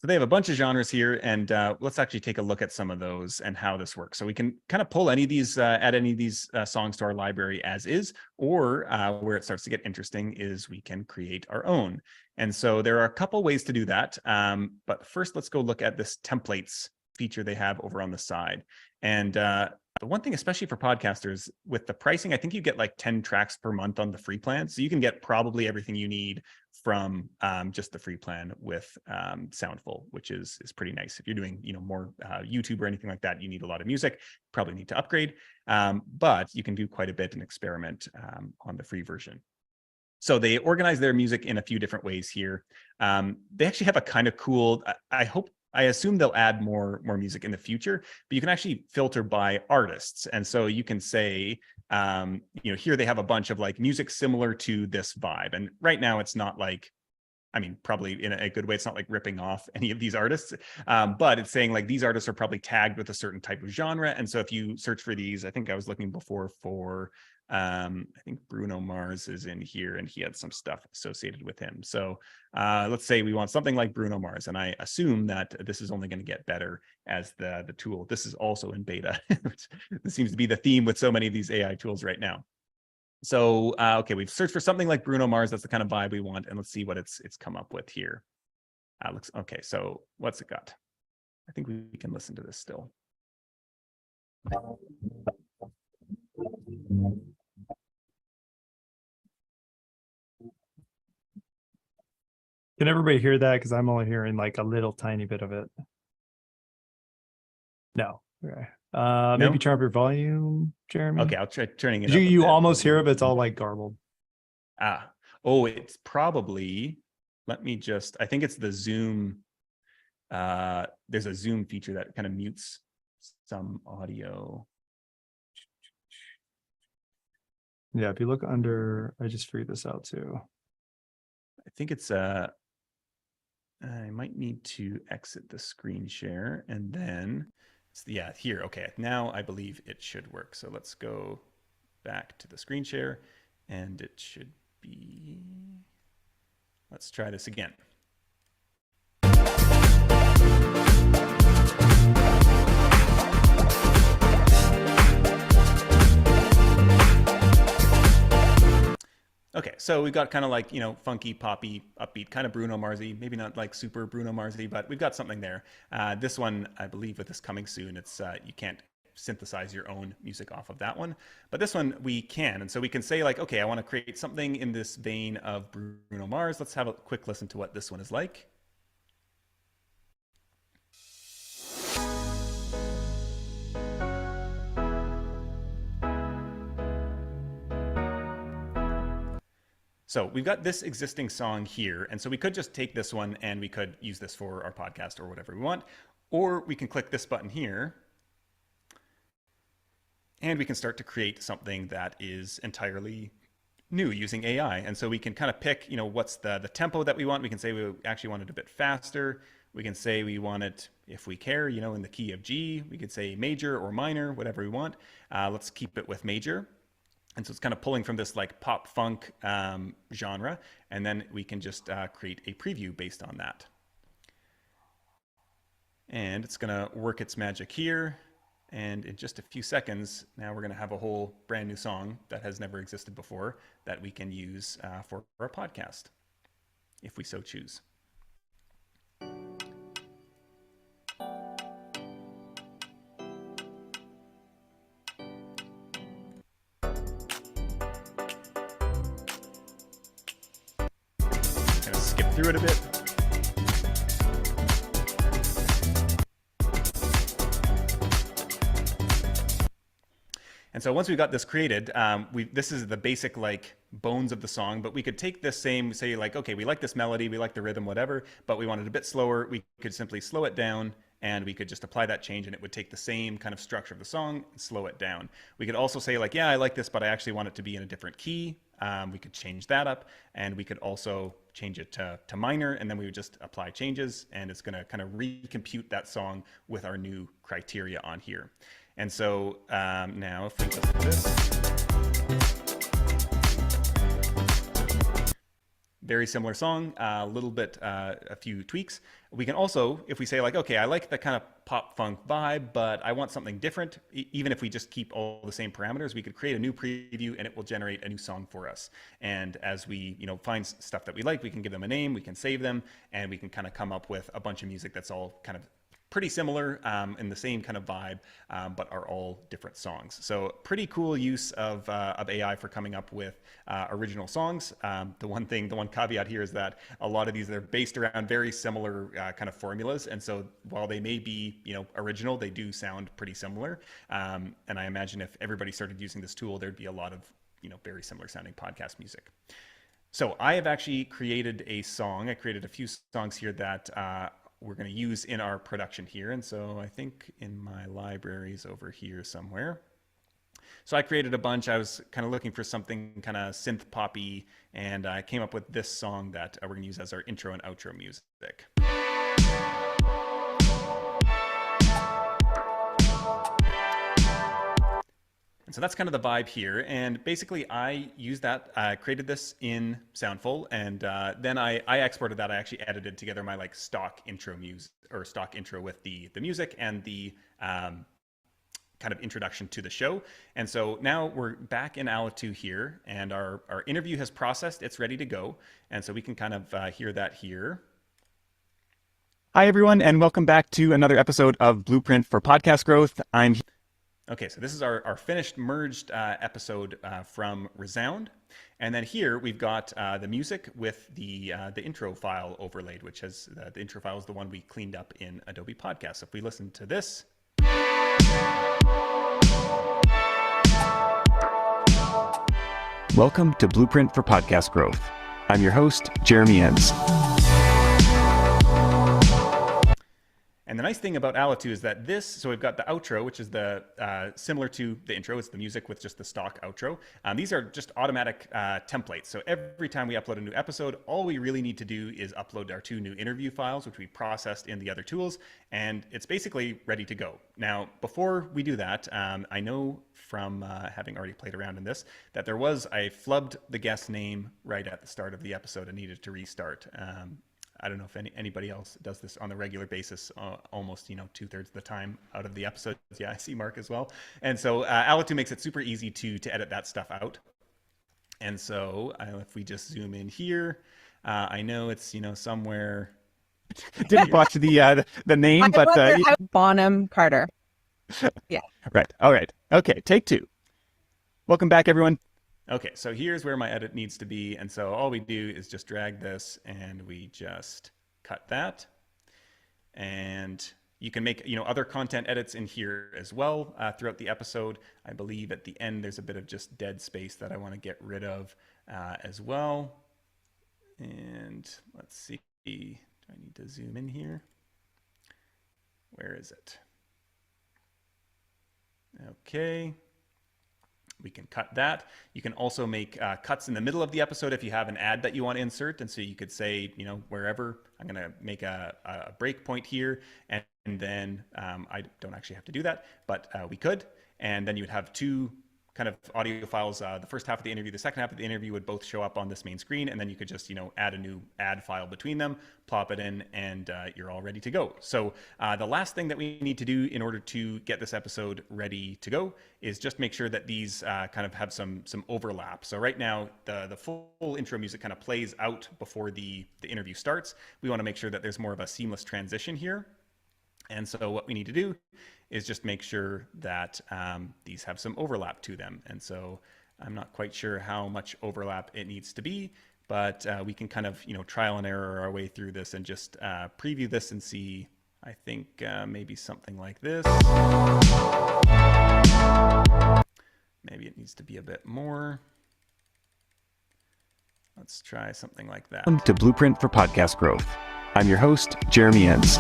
So they have a bunch of genres here, and let's actually take a look at some of those and how this works. So we can kind of pull any of these, add any of these songs to our library as is, or where it starts to get interesting is we can create our own. And so there are a couple ways to do that. But first, let's go look at this templates feature they have over on the side. And the one thing, especially for podcasters, with the pricing, I think you get like 10 tracks per month on the free plan. So you can get probably everything you need from just the free plan with Soundful, which is pretty nice. If you're doing more YouTube or anything like that, you need a lot of music, probably need to upgrade, but you can do quite a bit and experiment on the free version. So they organize their music in a few different ways here. They actually have a kind of cool, I assume they'll add more music in the future, but you can actually filter by artists. And so you can say, here they have a bunch of like music similar to this vibe. And right now it's not like, I mean, probably in a good way, it's not like ripping off any of these artists, but it's saying like these artists are probably tagged with a certain type of genre. And so if you search for these, I think I was looking before for, I think Bruno Mars is in here, and he had some stuff associated with him. So let's say we want something like Bruno Mars, and I assume that this is only going to get better as the tool. This is also in beta, which seems to be the theme with so many of these AI tools right now. So, okay, we've searched for something like Bruno Mars. That's the kind of vibe we want. And let's see what it's come up with here. Looks okay. So what's it got? I think we can listen to this still. Can everybody hear that? Because I'm only hearing like a little tiny bit of it. No. Okay. Maybe turn up your volume, Jeremy. Okay, I'll try turning it up. You almost hear it, but it's all like garbled. Oh, it's probably, let me just, I think it's the Zoom. There's a Zoom feature that kind of mutes some audio. Yeah, if you look under, I just figured this out too. I think it's I might need to exit the screen share, and then yeah, here. Okay, now I believe it should work. So let's go back to the screen share, and it should be, let's try this again. Okay, So we've got kind of like, funky, poppy, upbeat, kind of Bruno Marsy, maybe not like super Bruno Marsy, but we've got something there. This one, I believe with this coming soon, it's you can't synthesize your own music off of that one, but this one we can. And so we can say like, okay, I want to create something in this vein of Bruno Mars. Let's have a quick listen to what this one is like. So we've got this existing song here. And so we could just take this one and we could use this for our podcast or whatever we want, or we can click this button here and we can start to create something that is entirely new using AI. And so we can kind of pick, what's the tempo that we want. We can say we actually want it a bit faster. We can say we want it, if we care, in the key of G. We could say major or minor, whatever we want. Let's keep it with major. And so it's kind of pulling from this like pop funk genre. And then we can just create a preview based on that. And it's going to work its magic here. And in just a few seconds, now we're going to have a whole brand new song that has never existed before that we can use for our podcast, if we so choose. Kind of skip through it a bit. And so once we got this created, this is the basic like bones of the song, but we could take this same, say like, okay, we like this melody, we like the rhythm, whatever, but we want it a bit slower. We could simply slow it down and we could just apply that change and it would take the same kind of structure of the song and slow it down. We could also say like, yeah, I like this, but I actually want it to be in a different key. We could change that up and we could also change it to minor, and then we would just apply changes and it's gonna kind of recompute that song with our new criteria on here. And so now if we listen to this, very similar song, a little bit, a few tweaks. We can also, if we say like, okay, I like the kind of pop funk vibe, but I want something different, even if we just keep all the same parameters, we could create a new preview and it will generate a new song for us. And as we, find stuff that we like, we can give them a name, we can save them, and we can kind of come up with a bunch of music that's all kind of pretty similar in the same kind of vibe, but are all different songs. So pretty cool use of AI for coming up with original songs. The one caveat here is that a lot of these are based around very similar kind of formulas. And so while they may be, original, they do sound pretty similar. And I imagine if everybody started using this tool, there'd be a lot of, very similar sounding podcast music. So I have actually created a song. I created a few songs here that we're going to use in our production here. And so I think in my libraries over here somewhere. So I created a bunch. I was kind of looking for something kind of synth poppy, and I came up with this song that we're going to use as our intro and outro music. And so that's kind of the vibe here. And basically I used that, created this in Soundful, and then I exported that. I actually edited together my like stock intro with the music and the kind of introduction to the show. And so now we're back in Alitu here, and our interview has processed, it's ready to go. And so we can kind of hear that here. Hi, everyone, and welcome back to another episode of Blueprint for Podcast Growth. Okay, so this is our finished merged episode from Resound. And then here we've got the music with the intro file overlaid, which has the intro file is the one we cleaned up in Adobe Podcast. So if we listen to this. Welcome to Blueprint for Podcast Growth. I'm your host, Jeremy Enns. And the nice thing about Alitu is that so we've got the outro, which is the similar to the intro. It's the music with just the stock outro. These are just automatic templates. So every time we upload a new episode, all we really need to do is upload our 2 new interview files, which we processed in the other tools, and it's basically ready to go. Now, before we do that, I know from having already played around in this, that I flubbed the guest name right at the start of the episode and needed to restart. I don't know if anybody else does this on a regular basis, almost 2/3 of the time out of the episodes. Yeah, I see Mark as well. And so Alitu makes it super easy to edit that stuff out. And so if we just zoom in here, I know it's, somewhere. Didn't watch the name, I but wonder how- Bonham Carter. right. All right. Okay. Take 2. Welcome back, everyone. Okay, so here's where my edit needs to be. And so all we do is just drag this and we just cut that. And you can make, other content edits in here as well throughout the episode. I believe at the end, there's a bit of just dead space that I want to get rid of as well. And let's see, do I need to zoom in here? Where is it? Okay. We can cut that. You can also make cuts in the middle of the episode if you have an ad that you want to insert. And so you could say, wherever, I'm going to make a break point here. And then I don't actually have to do that, but we could. And then you would have 2 kind of audio files. The first half of the interview, the second half of the interview would both show up on this main screen. And then you could just, add a new ad file between them, plop it in, and you're all ready to go. So the last thing that we need to do in order to get this episode ready to go is just make sure that these kind of have some overlap. So right now, the full intro music kind of plays out before the interview starts. We want to make sure that there's more of a seamless transition here. And so what we need to do is just make sure that these have some overlap to them. And so I'm not quite sure how much overlap it needs to be, but we can kind of, trial and error our way through this and just preview this and see, I think maybe something like this. Maybe it needs to be a bit more. Let's try something like that. Welcome to Blueprint for Podcast Growth. I'm your host, Jeremy Enns.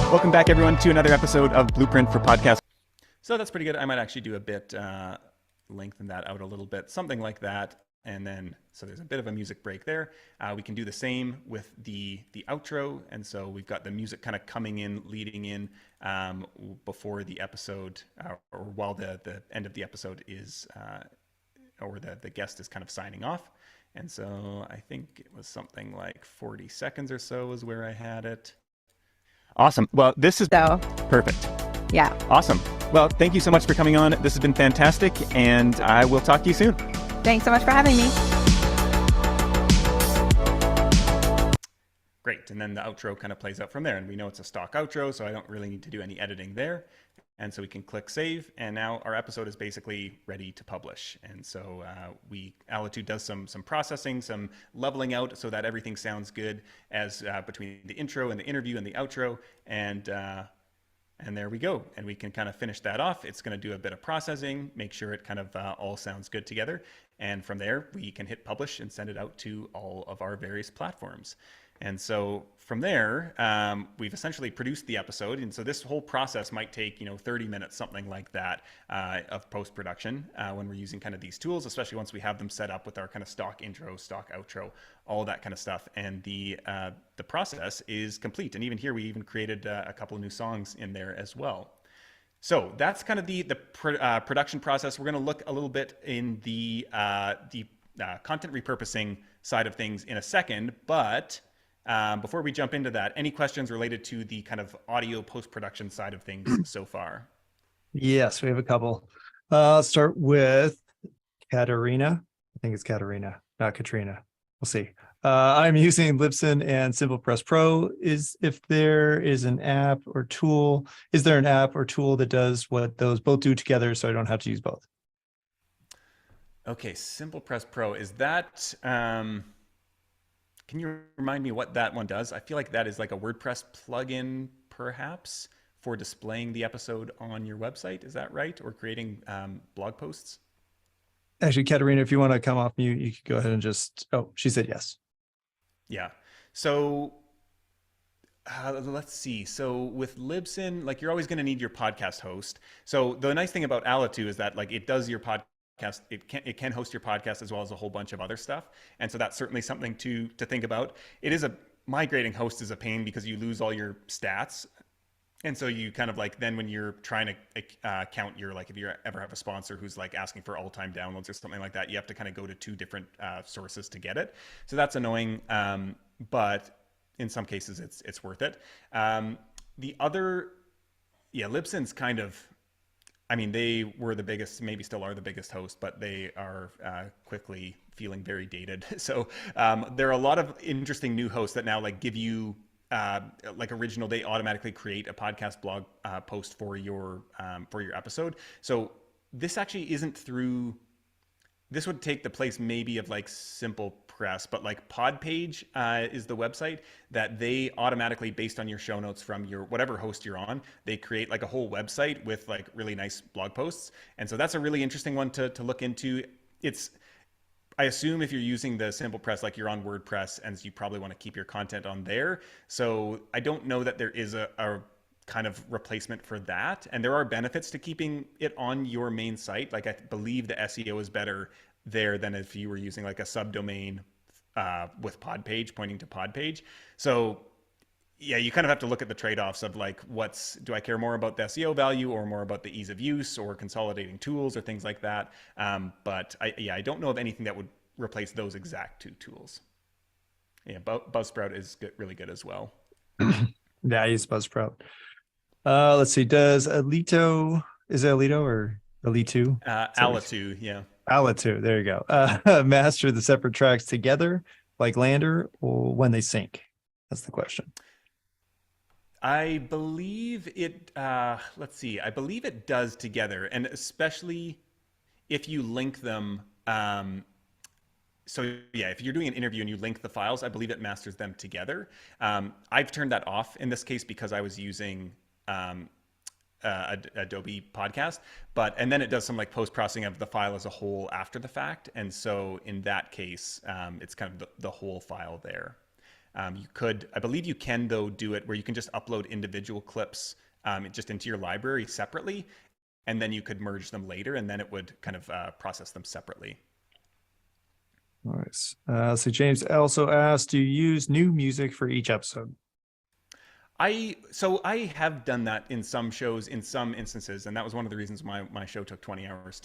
Welcome back, everyone, to another episode of Blueprint for Podcast. So that's pretty good. I might actually do a bit, lengthen that out a little bit, something like that. And then, so there's a bit of a music break there. We can do the same with the outro. And so we've got the music kind of coming in, leading in before the episode, or while the end of the episode is, or the guest is kind of signing off. And so I think it was something like 40 seconds or so is where I had it. Awesome. Well, this is So, perfect. yeah. Awesome. Well, thank you so much for coming on. This has been fantastic, and I will talk to you soon. Thanks so much for having me. Great. And then the outro kind of plays out from there. And we know it's a stock outro, so I don't really need to do any editing there. And so we can click save. And now our episode is basically ready to publish. And so Alitu does some processing, some leveling out so that everything sounds good as between the intro and the interview and the outro. And there we go. And we can kind of finish that off. It's going to do a bit of processing, make sure it kind of all sounds good together. And from there, we can hit publish and send it out to all of our various platforms. And so from there, we've essentially produced the episode. And so this whole process might take, 30 minutes, something like that, of post-production when we're using kind of these tools, especially once we have them set up with our kind of stock intro, stock outro, all that kind of stuff. And the process is complete. And even here, we even created a couple of new songs in there as well. So that's kind of the production process. We're going to look a little bit in the content repurposing side of things in a second, but before we jump into that, any questions related to the kind of audio post-production side of things so far? Yes, we have a couple. Let's start with Katerina. I think it's Katerina, not Katrina. We'll see. I'm using Libsyn and SimplePress Pro. Is there an app or tool that does what those both do together so I don't have to use both? Okay, SimplePress Pro, is that... Can you remind me what that one does? I feel like that is like a WordPress plugin, perhaps, for displaying the episode on your website. Is that right? Or creating blog posts? Actually, Katerina, if you want to come off mute, you could go ahead and just... Oh, she said yes. Yeah. So let's see. So with Libsyn, like you're always going to need your podcast host. So the nice thing about Alitu is that like it does your podcast. It can host your podcast as well as a whole bunch of other stuff. And so that's certainly something to think about. It is migrating host is a pain because you lose all your stats. And so you kind of like, then when you're trying to count your, like if you ever have a sponsor who's like asking for all-time downloads or something like that, you have to kind of go to 2 different sources to get it. So that's annoying. But in some cases it's worth it. The other, Libsyn's kind of, I mean, they were the biggest, maybe still are the biggest host, but they are quickly feeling very dated. So there are a lot of interesting new hosts that now like give you like original. They automatically create a podcast blog post for your episode. So this actually isn't through. This would take the place maybe of like Simple Press, but like Podpage is the website that they automatically, based on your show notes from your whatever host you're on, they create like a whole website with like really nice blog posts. And so that's a really interesting one to look into. I assume if you're using the Simple Press, like you're on WordPress, and you probably want to keep your content on there. So I don't know that there is a kind of replacement for that. And there are benefits to keeping it on your main site. Like I believe the SEO is better there than if you were using like a subdomain with Podpage, pointing to Podpage. So yeah, you kind of have to look at the trade-offs of like, do I care more about the SEO value or more about the ease of use or consolidating tools or things like that? But I don't know of anything that would replace those exact two tools. Yeah, Buzzsprout is really good as well. Yeah, I use Buzzsprout. Let's see. Does Alito, is it Alito or Alitu? Alitu, yeah. Alitu, there you go. Master the separate tracks together like Lander or when they sync? That's the question. I believe it, let's see, I believe it does together, and especially if you link them. So yeah, if you're doing an interview and you link the files, I believe it masters them together. I've turned that off in this case because I was using Adobe Podcast, and then it does some like post-processing of the file as a whole after the fact. And so in that case, it's kind of the whole file there. I believe you can though do it where you can just upload individual clips just into your library separately, and then you could merge them later, and then it would kind of process them separately. All right. So James also asked, do you use new music for each episode? So I have done that in some shows, in some instances, and that was one of the reasons my show took 20 hours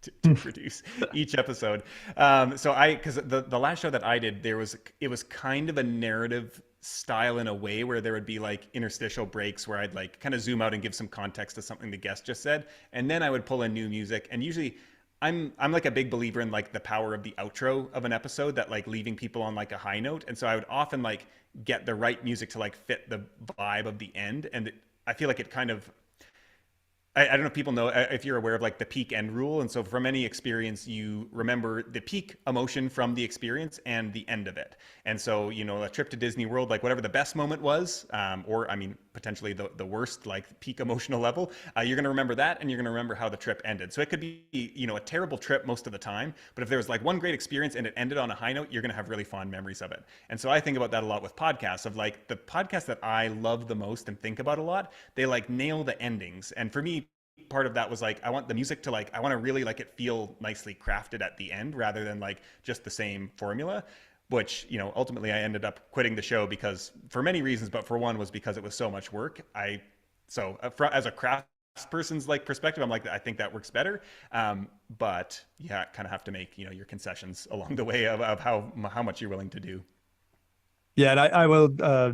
to produce each episode. Because the last show that I did, it was kind of a narrative style in a way where there would be like interstitial breaks where I'd like kind of zoom out and give some context to something the guest just said, and then I would pull in new music. And usually I'm like a big believer in like the power of the outro of an episode, that like leaving people on like a high note. And so I would often like get the right music to like fit the vibe of the end. And I feel like it kind of, I don't know if people know, if you're aware of like the peak end rule. And so from any experience, you remember the peak emotion from the experience and the end of it. And so, a trip to Disney World, like whatever the best moment was, or I mean, potentially the worst, like peak emotional level, you're going to remember that, and you're going to remember how the trip ended. So it could be, a terrible trip most of the time, but if there was like one great experience and it ended on a high note, you're going to have really fond memories of it. And so I think about that a lot with podcasts, of like the podcasts that I love the most and think about a lot, they like nail the endings. And for me, part of that was like, I want the music to like, I want to really like it feel nicely crafted at the end rather than like just the same formula, which, ultimately I ended up quitting the show because for many reasons, but for one was because it was so much work. As a craft person's like perspective, I'm like, I think that works better. But yeah, kind of have to make, your concessions along the way of how much you're willing to do. Yeah, and I will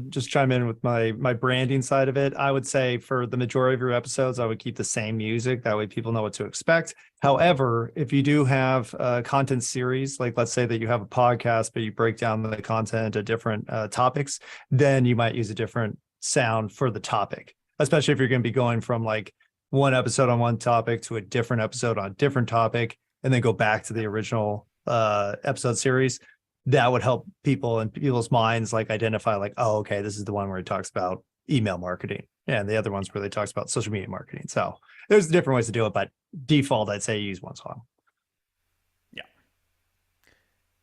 just chime in with my branding side of it. I would say for the majority of your episodes, I would keep the same music. That way people know what to expect. However, if you do have a content series, like let's say that you have a podcast, but you break down the content to different topics, then you might use a different sound for the topic, especially if you're going to be going from like one episode on one topic to a different episode on a different topic, and then go back to the original episode series. That would help people in people's minds like identify like, oh, okay, this is the one where he talks about email marketing, and the other ones where they talks about social media marketing. So there's different ways to do it, but default, I'd say use one song. Yeah.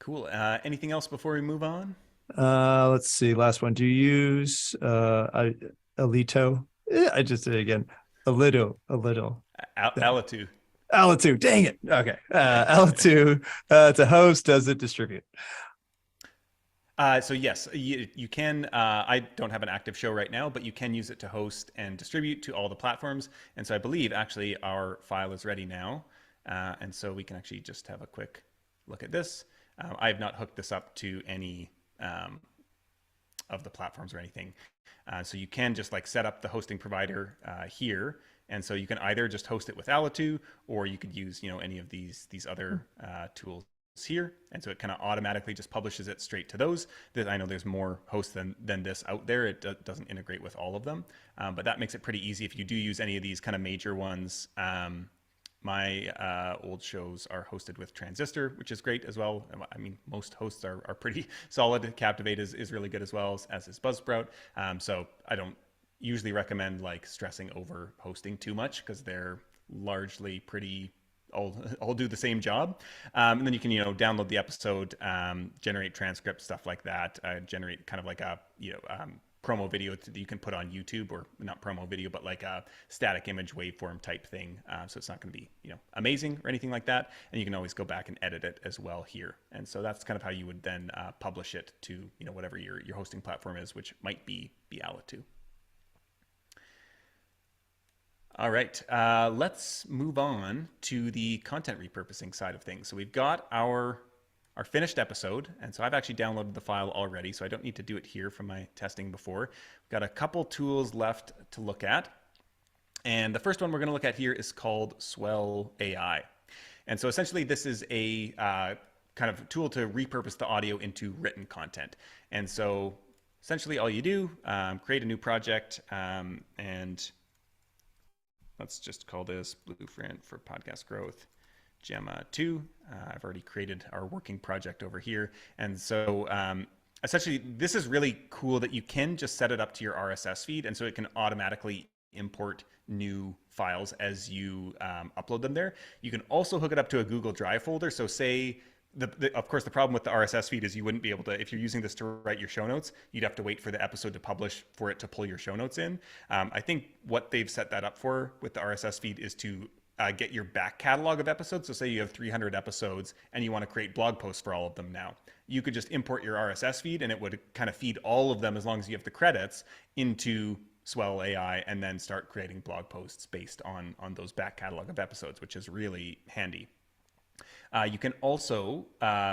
Cool. Anything else before we move on? Let's see. Last one. Do you use Alito? I just did it again. A little. Alitu. Alitu. Dang it. Okay. Alitu to host. Does it distribute? So yes, you can. I don't have an active show right now, but you can use it to host and distribute to all the platforms. And so I believe actually our file is ready now. And so we can actually just have a quick look at this. I have not hooked this up to any of the platforms or anything. So you can just like set up the hosting provider here. And so you can either just host it with Alitu, or you could use, any of these other tools here. And so it kind of automatically just publishes it straight to those. I know there's more hosts than this out there. It doesn't integrate with all of them, but that makes it pretty easy if you do use any of these kind of major ones. My old shows are hosted with Transistor, which is great as well. I mean, most hosts are pretty solid. Captivate is really good as well, as is Buzzsprout. So I don't usually recommend like stressing over hosting too much, because they're largely pretty all do the same job. And then you can, download the episode, generate transcripts, stuff like that, generate kind of like a, promo video that you can put on YouTube, or not promo video, but like a static image waveform type thing. So it's not going to be, amazing or anything like that. And you can always go back and edit it as well here. And so that's kind of how you would then publish it to, whatever your hosting platform is, which might be Alitu. All right, let's move on to the content repurposing side of things. So we've got our finished episode, and so I've actually downloaded the file already, so I don't need to do it here from my testing before. We've got a couple tools left to look at, and the first one we're going to look at here is called Swell AI. And so essentially this is a kind of tool to repurpose the audio into written content. And so essentially all you do, create a new project, and let's just call this Blueprint for Podcast Growth Gemma 2. I've already created our working project over here. And so essentially, this is really cool that you can just set it up to your RSS feed. And so it can automatically import new files as you upload them there. You can also hook it up to a Google Drive folder. So say, of course, the problem with the RSS feed is you wouldn't be able to, if you're using this to write your show notes, you'd have to wait for the episode to publish for it to pull your show notes in. I think what they've set that up for with the RSS feed is to get your back catalog of episodes. So say you have 300 episodes and you want to create blog posts for all of them now. You could just import your RSS feed and it would kind of feed all of them, as long as you have the credits, into Swell AI, and then start creating blog posts based on those back catalog of episodes, which is really handy. You can also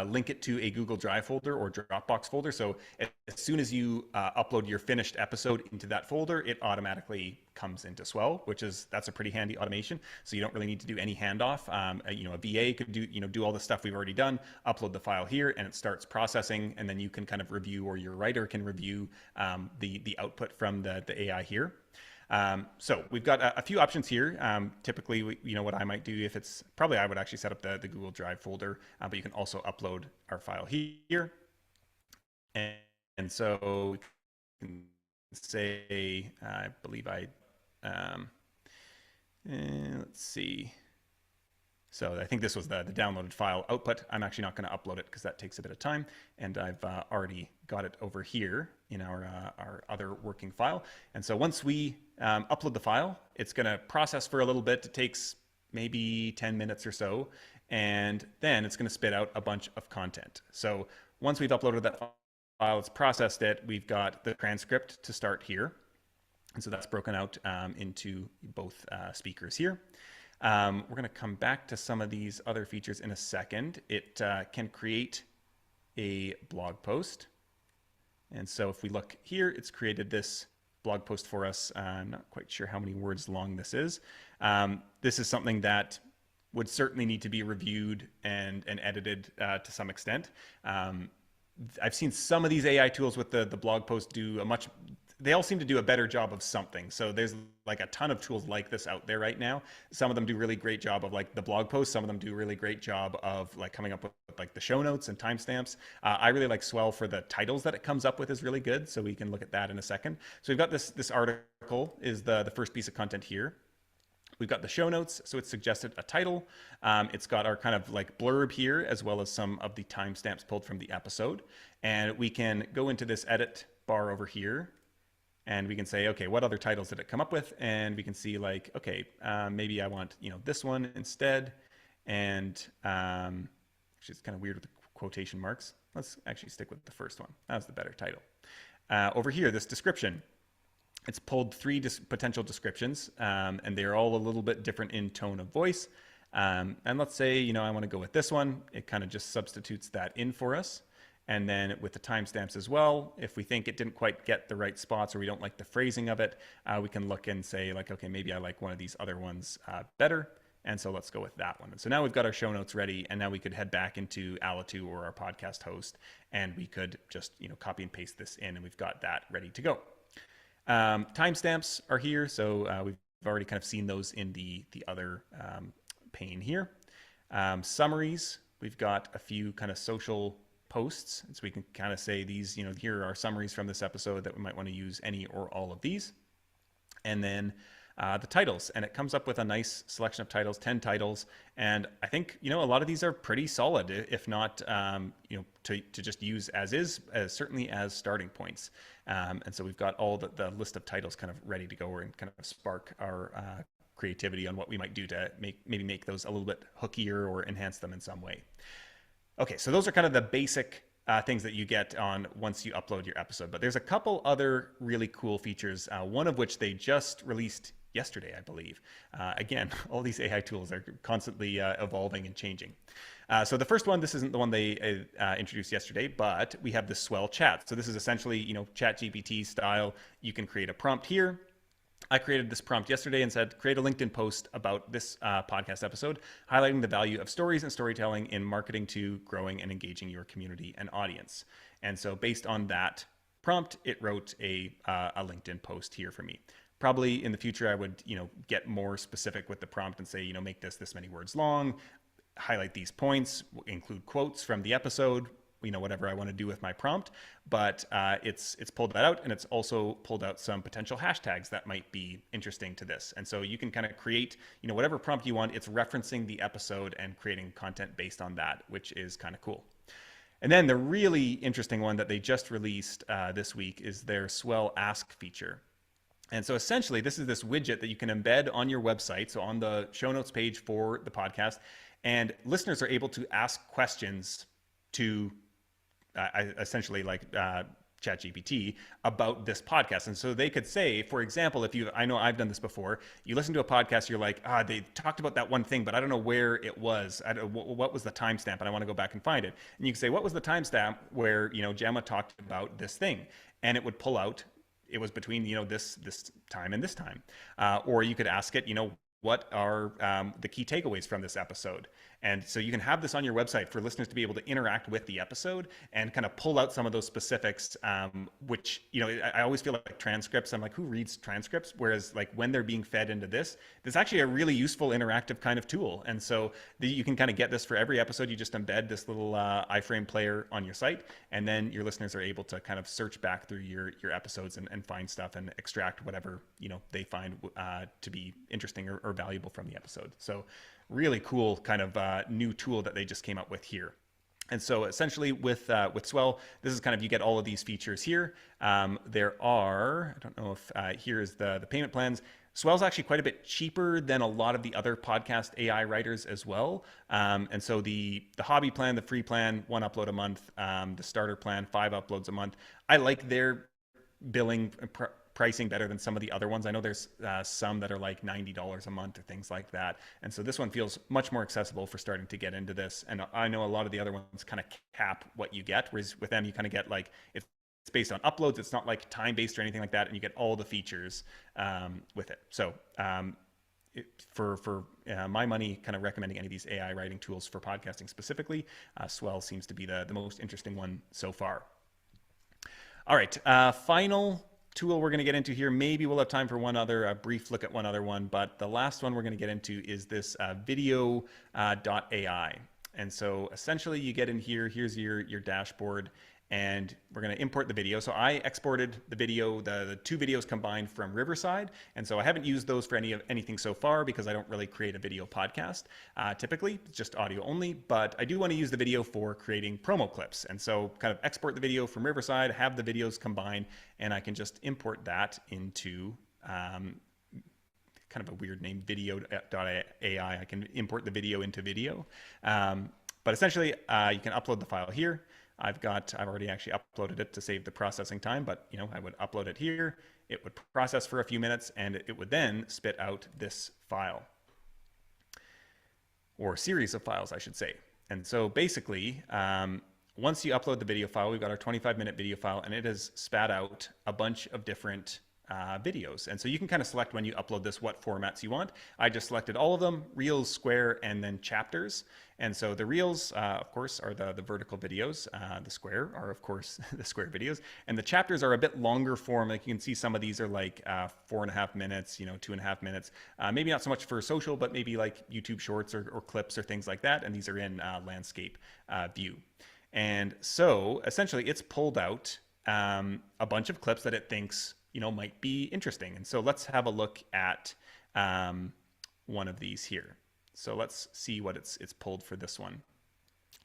link it to a Google Drive folder or Dropbox folder. So as soon as you upload your finished episode into that folder, it automatically comes into Swell, that's a pretty handy automation. So you don't really need to do any handoff. A VA could do all the stuff we've already done, upload the file here, and it starts processing, and then you can kind of review, or your writer can review the output from the AI here. So we've got a few options here. Typically, what I might do, if it's probably, I would actually set up the Google Drive folder, but you can also upload our file here. And so we can say, I believe let's see. So I think this was the downloaded file output. I'm actually not going to upload it because that takes a bit of time, and I've already got it over here in our other working file. And so once we upload the file, it's going to process for a little bit. It takes maybe 10 minutes or so, and then it's going to spit out a bunch of content. So once we've uploaded that file, it's processed it, we've got the transcript to start here. And so that's broken out into both speakers here. We're going to come back to some of these other features in a second. It can create a blog post. And so if we look here, it's created this blog post for us. I'm not quite sure how many words long this is. This is something that would certainly need to be reviewed and edited to some extent. I've seen some of these AI tools with the blog post do they all seem to do a better job of something. So there's like a ton of tools like this out there right now. Some of them do really great job of like the blog post. Some of them do a really great job of like coming up with like the show notes and timestamps. I really like Swell for the titles that it comes up with, is really good. So we can look at that in a second. So we've got this article is the first piece of content here. We've got the show notes, so it's suggested a title. It's got our kind of like blurb here, as well as some of the timestamps pulled from the episode. And we can go into this edit bar over here, and we can say, okay, what other titles did it come up with? And we can see like, okay, maybe I want this one instead. And which is kind of weird with the quotation marks. Let's actually stick with the first one. That was the better title. Over here, this description. It's pulled 3 potential descriptions, and they're all a little bit different in tone of voice. And let's say, I want to go with this one. It kind of just substitutes that in for us. And then with the timestamps as well, if we think it didn't quite get the right spots or we don't like the phrasing of it, we can look and say like, okay, maybe I like one of these other ones better. And so let's go with that one. And so now we've got our show notes ready, and now we could head back into Alitu or our podcast host, and we could just, copy and paste this in, and we've got that ready to go. Timestamps are here. So we've already kind of seen those in the other pane here. Summaries, we've got a few kind of social posts. So we can kind of say these, here are summaries from this episode that we might want to use any or all of these. And then the titles, and it comes up with a nice selection of titles, 10 titles. And I think, a lot of these are pretty solid, if not, to just use as is, certainly as starting points. And so we've got all the list of titles kind of ready to go and kind of spark our creativity on what we might do to maybe make those a little bit hookier or enhance them in some way. Okay, so those are kind of the basic things that you get on once you upload your episode. But there's a couple other really cool features, one of which they just released yesterday, I believe. Again, all these AI tools are constantly evolving and changing. So the first one, this isn't the one they introduced yesterday, but we have the Swell Chat. So this is essentially, ChatGPT style. You can create a prompt here. I created this prompt yesterday and said, create a LinkedIn post about this podcast episode, highlighting the value of stories and storytelling in marketing to growing and engaging your community and audience. And so based on that prompt, it wrote a LinkedIn post here for me. Probably in the future, I would, get more specific with the prompt and say, make this many words long, highlight these points, include quotes from the episode, whatever I want to do with my prompt, but it's pulled that out, and it's also pulled out some potential hashtags that might be interesting to this. And so you can kind of create, whatever prompt you want. It's referencing the episode and creating content based on that, which is kind of cool. And then the really interesting one that they just released this week is their Swell Ask feature. And so essentially, this is this widget that you can embed on your website, so on the show notes page for the podcast, and listeners are able to ask questions to essentially like ChatGPT about this podcast. And so they could say, for example, I know I've done this before, you listen to a podcast, you're like, they talked about that one thing, but I don't know where it was. What was the timestamp? And I want to go back and find it. And you can say, what was the timestamp where, Gemma talked about this thing? And it would pull out, it was between, this time and this time. Or you could ask it, what are the key takeaways from this episode? And so you can have this on your website for listeners to be able to interact with the episode and kind of pull out some of those specifics, which, I always feel like transcripts, I'm like, who reads transcripts? Whereas like when they're being fed into this is actually a really useful interactive kind of tool. And so you can kind of get this for every episode. You just embed this little iframe player on your site, and then your listeners are able to kind of search back through your episodes and find stuff and extract whatever, they find to be interesting or valuable from the episode. So really cool kind of new tool that they just came up with here. And so essentially with Swell, this is kind of, you get all of these features here. There are, I don't know if here's the payment plans. Swell's actually quite a bit cheaper than a lot of the other podcast AI writers as well. And so the hobby plan, the free plan, 1 upload a month, the starter plan, 5 uploads a month. I like their billing pricing better than some of the other ones. I know there's some that are like $90 a month or things like that. And so this one feels much more accessible for starting to get into this. And I know a lot of the other ones kind of cap what you get, whereas with them, you kind of get like, it's based on uploads. It's not like time-based or anything like that. And you get all the features with it. So for my money, kind of recommending any of these AI writing tools for podcasting specifically, Swell seems to be the most interesting one so far. All right, final tool we're going to get into here. Maybe we'll have time for one other, a brief look at one other one, but the last one we're going to get into is this video.ai. And so essentially you get in here, here's your dashboard, and we're going to import the video. So I exported the video, the 2 videos combined from Riverside. And so I haven't used those for anything so far because I don't really create a video podcast. Typically, it's just audio only, but I do want to use the video for creating promo clips. And so kind of export the video from Riverside, have the videos combined, and I can just import that into kind of a weird name, video.ai. I can import the video into video. But essentially, you can upload the file here. I've already actually uploaded it to save the processing time, but I would upload it here. It would process for a few minutes, and it would then spit out this file, or series of files, I should say. And so basically, once you upload the video file, we've got our 25-minute video file, and it has spat out a bunch of different videos. And so you can kind of select when you upload this what formats you want. I just selected all of them: Reels, Square, and then Chapters. And so the Reels, of course, are the vertical videos. The Square are, of course, the Square videos. And the Chapters are a bit longer form. Like you can see some of these are like 4.5 minutes, 2.5 minutes. Maybe not so much for social, but maybe like YouTube Shorts or clips or things like that. And these are in landscape view. And so essentially it's pulled out a bunch of clips that it thinks, might be interesting. And so let's have a look at one of these here. So let's see what it's pulled for this one.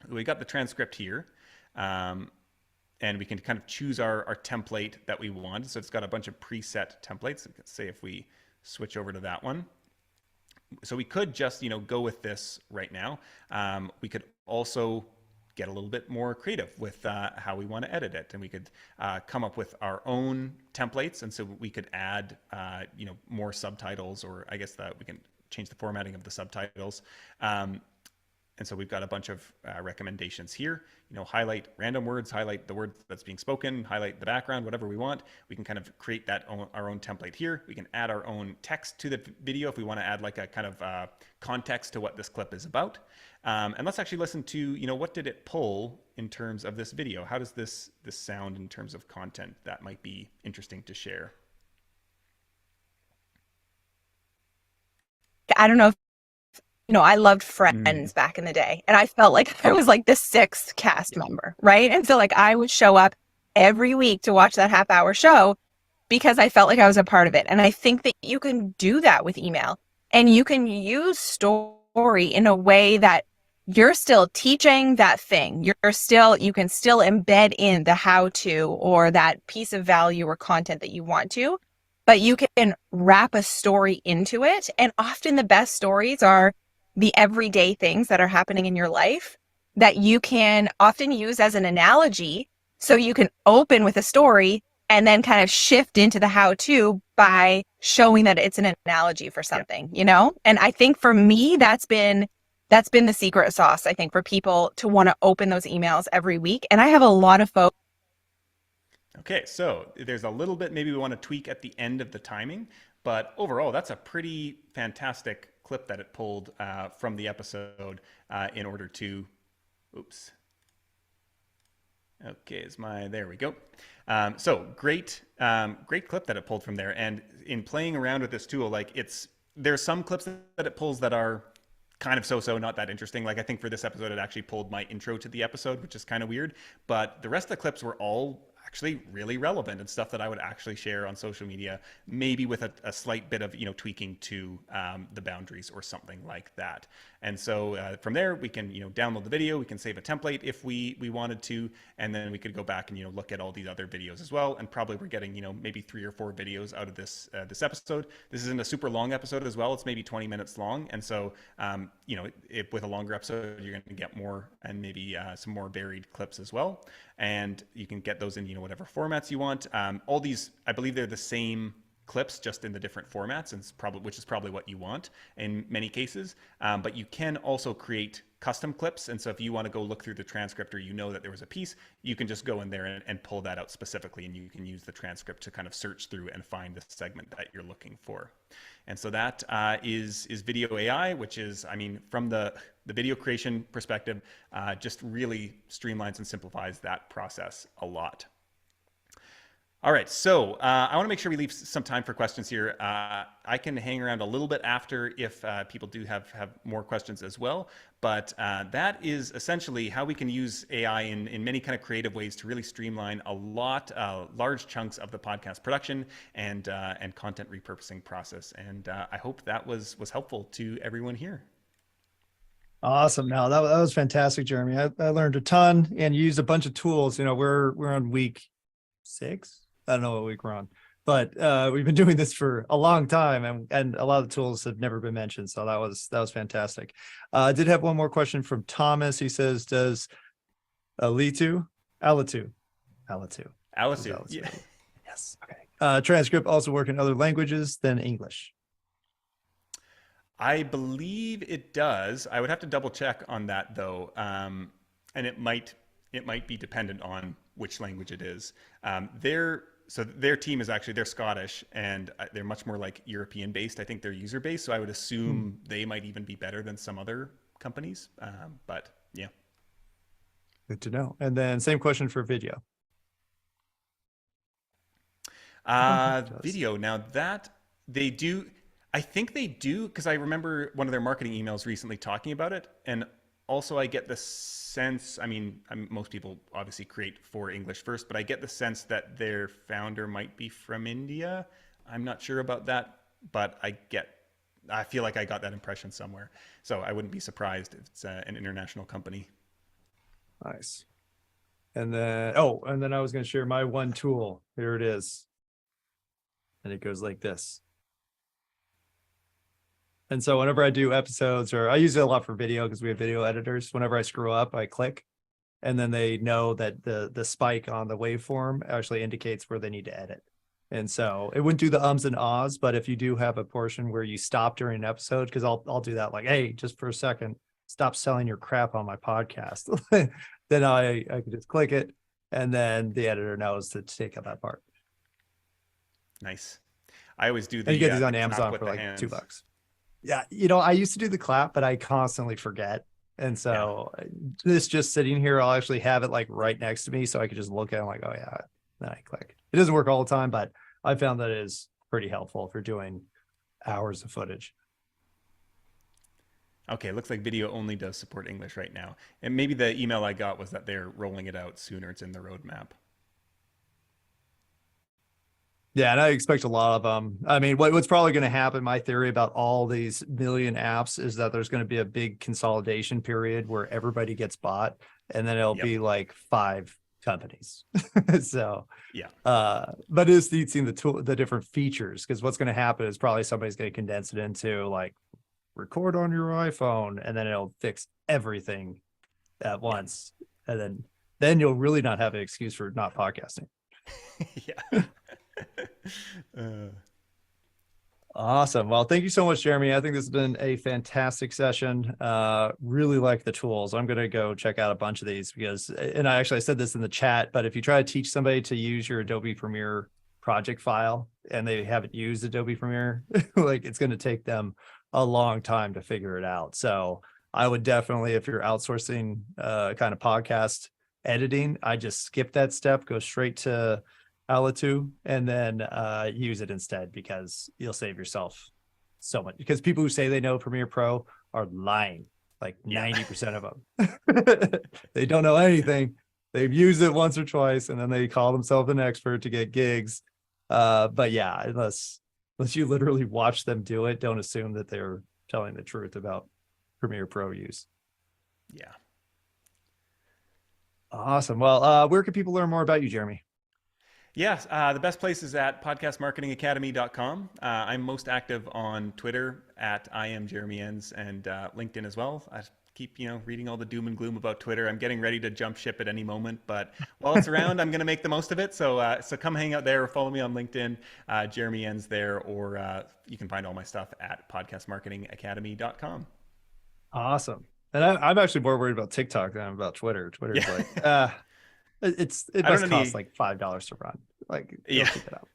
We got the transcript here, and we can kind of choose our template that we want. So it's got a bunch of preset templates. Let's say if we switch over to that one. So we could just, go with this right now. We could also get a little bit more creative with how we want to edit it, and we could come up with our own templates. And so we could add, more subtitles, or I guess that we can change the formatting of the subtitles. And so we've got a bunch of recommendations here. Highlight random words, highlight the word that's being spoken, highlight the background, whatever we want. We can kind of create our own template here. We can add our own text to the video if we want to add like a kind of context to what this clip is about. And let's actually listen to, what did it pull in terms of this video? How does this sound in terms of content that might be interesting to share? I don't know if, I loved Friends back in the day, and I felt like I was like the 6th cast member, right? And so like I would show up every week to watch that half-hour show because I felt like I was a part of it. And I think that you can do that with email, and you can use story in a way that you're still teaching that thing. You can still embed in the how-to or that piece of value or content that you want to, but you can wrap a story into it. And often the best stories are the everyday things that are happening in your life that you can often use as an analogy. So you can open with a story and then kind of shift into the how-to by showing that it's an analogy for something, And I think for me, that's been the secret sauce, I think, for people to want to open those emails every week. And I have a lot of folks. Okay, so there's a little bit maybe we want to tweak at the end of the timing, but overall, that's a pretty fantastic clip that it pulled from the episode in order to, oops. Okay, there we go. So great clip that it pulled from there. And in playing around with this tool, like there's some clips that it pulls that are kind of so-so, not that interesting. Like I think for this episode, it actually pulled my intro to the episode, which is kind of weird. But the rest of the clips were all actually really relevant and stuff that I would actually share on social media, maybe with a slight bit of tweaking to the boundaries or something like that. And so from there we can download the video, we can save a template if we wanted to, and then we could go back and look at all these other videos as well. And probably we're getting maybe 3 or 4 videos out of this episode. This isn't a super long episode as well. It's maybe 20 minutes long, and so if with a longer episode you're going to get more, and maybe some more varied clips as well. And you can get those in whatever formats you want. All these, I believe they're the same clips, just in the different formats, and which is probably what you want in many cases. But you can also create custom clips. And so if you want to go look through the transcript, or that there was a piece, you can just go in there and pull that out specifically, and you can use the transcript to kind of search through and find the segment that you're looking for. And so that is Video AI, which is, from the video creation perspective, just really streamlines and simplifies that process a lot. All right, so I want to make sure we leave some time for questions here. I can hang around a little bit after if people do have more questions as well. But that is essentially how we can use AI in many kind of creative ways to really streamline a lot, large chunks of the podcast production and content repurposing process. And I hope that was helpful to everyone here. Awesome. No, that was fantastic, Jeremy. I learned a ton and used a bunch of tools. We're on week 6. I don't know what week we're on, but we've been doing this for a long time, and a lot of the tools have never been mentioned. So that was fantastic. I did have one more question from Thomas. He says, does Alitu? Yeah. Yes. Okay. Transcript also work in other languages than English? I believe it does. I would have to double check on that though. And it might it might be dependent on which language it is. Their team is actually, they're Scottish, and they're much more like European based. I think they're user based. So I would assume they might even be better than some other companies. But yeah. Good to know. And then same question for video. Video. Now that they do, I think they do, because I remember one of their marketing emails recently talking about it. And also I get the sense, most people obviously create for English first, but I get the sense that their founder might be from India. I'm not sure about that, but I feel like I got that impression somewhere. So I wouldn't be surprised if it's an international company. Nice. And then I was going to share my one tool. Here it is. And it goes like this. And so whenever I do episodes, or I use it a lot for video because we have video editors, whenever I screw up, I click, and then they know that the spike on the waveform actually indicates where they need to edit. And so it wouldn't do the ums and ahs, but if you do have a portion where you stop during an episode, because I'll do that, like, hey, just for a second, stop selling your crap on my podcast. Then I could just click it, and then the editor knows to take out that part. Nice. I always do And you get these on Amazon for like $2. Yeah, I used to do the clap, but I constantly forget. And so this just sitting here, I'll actually have it like right next to me so I could just look at it and like, oh yeah, then I click. It doesn't work all the time, but I found that it is pretty helpful for doing hours of footage. Okay, looks like video only does support English right now. And maybe the email I got was that they're rolling it out sooner. It's in the roadmap. Yeah, and I expect a lot of them. What's probably going to happen, my theory about all these million apps, is that there's going to be a big consolidation period where everybody gets bought, and then it'll be like 5 companies. So but it's seeing the different features, because what's going to happen is probably somebody's going to condense it into like record on your iPhone, and then it'll fix everything at once, and then you'll really not have an excuse for not podcasting. Yeah. Awesome. Well, thank you so much, Jeremy. I think this has been a fantastic session. Really like the tools. I'm going to go check out a bunch of these and I said this in the chat, but if you try to teach somebody to use your Adobe Premiere project file and they haven't used Adobe Premiere, like it's going to take them a long time to figure it out. So I would definitely, if you're outsourcing kind of podcast editing, I just skip that step, go straight to Alitu, and then use it instead, because you'll save yourself so much. Because people who say they know Premiere Pro are lying, like 90% of them. They don't know anything. They've used it once or twice, and then they call themselves an expert to get gigs. But yeah, unless you literally watch them do it, don't assume that they're telling the truth about Premiere Pro use. Yeah. Awesome. Well, where can people learn more about you, Jeremy? Yes, the best place is at podcastmarketingacademy.com. I'm most active on Twitter at @IamJeremyEns, and LinkedIn as well. I keep reading all the doom and gloom about Twitter. I'm getting ready to jump ship at any moment, but while it's around, I'm going to make the most of it. So come hang out there, or follow me on LinkedIn, Jeremy Enns there, or you can find all my stuff at podcastmarketingacademy.com. Awesome. And I'm actually more worried about TikTok than I'm about Twitter. Twitter's like, it must cost like $5 to run. Like, yeah, pick it up.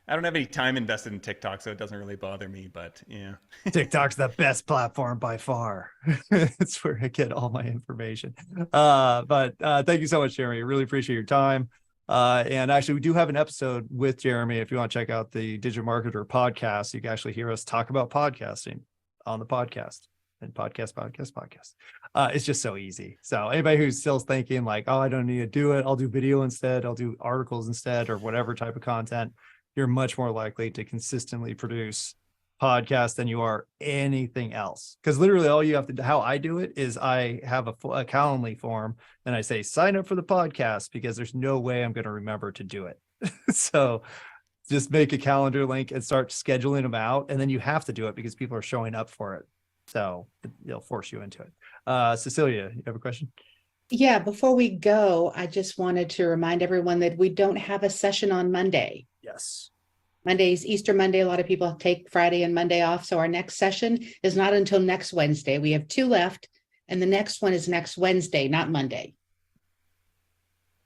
I don't have any time invested in TikTok, so it doesn't really bother me. But yeah, TikTok's the best platform by far. It's where I get all my information. But thank you so much, Jeremy. Really appreciate your time. And actually, we do have an episode with Jeremy. If you want to check out the Digital Marketer podcast, you can actually hear us talk about podcasting on the podcast. And podcast. It's just so easy. So anybody who's still thinking like, oh, I don't need to do it, I'll do video instead, I'll do articles instead, or whatever type of content, you're much more likely to consistently produce podcasts than you are anything else. Because literally all you have to do, how I do it, is I have a Calendly form and I say, sign up for the podcast, because there's no way I'm going to remember to do it. So just make a calendar link and start scheduling them out. And then you have to do it because people are showing up for it. So they'll force you into it. Cecilia, you have a question? Yeah, before we go, I just wanted to remind everyone that we don't have a session on Monday. Yes. Monday's Easter Monday. A lot of people take Friday and Monday off. So our next session is not until next Wednesday. We have 2 left, and the next one is next Wednesday, not Monday.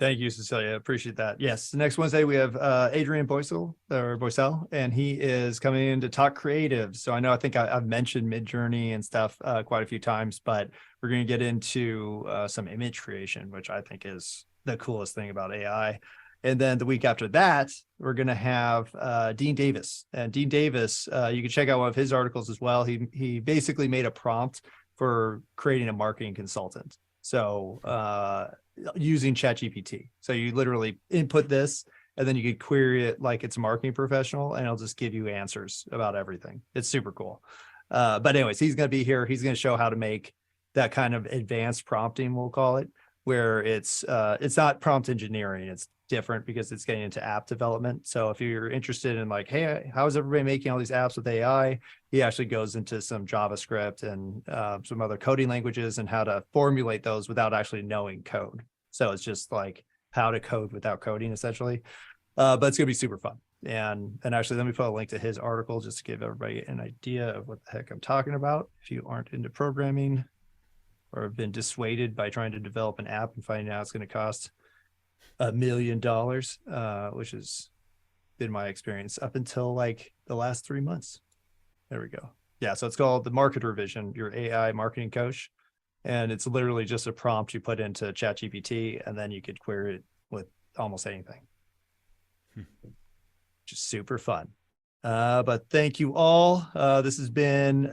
Thank you, Cecilia. Appreciate that. Yes. Next Wednesday, we have Adrian Boisel, and he is coming in to talk creative. So I think I've mentioned Midjourney and stuff quite a few times, but we're going to get into some image creation, which I think is the coolest thing about AI. And then the week after that, we're going to have Dean Davis. And Dean Davis, you can check out one of his articles as well. He basically made a prompt for creating a marketing consultant. So using ChatGPT. So you literally input this, and then you could query it like it's a marketing professional, and it'll just give you answers about everything. It's super cool. But anyways, he's going to be here. He's going to show how to make that kind of advanced prompting, we'll call it, where it's not prompt engineering. It's different because it's getting into app development. So if you're interested in like, hey, how is everybody making all these apps with AI? He actually goes into some JavaScript and some other coding languages and how to formulate those without actually knowing code. So it's just like how to code without coding, essentially. But it's gonna be super fun. And actually, let me put a link to his article just to give everybody an idea of what the heck I'm talking about. If you aren't into programming or have been dissuaded by trying to develop an app and finding out it's going to cost $1 million, which has been my experience up until like the last 3 months. There we go. Yeah. So it's called the Marketer Vision, your AI marketing coach. And it's literally just a prompt you put into ChatGPT, and then you could query it with almost anything. Just super fun. But thank you all. This has been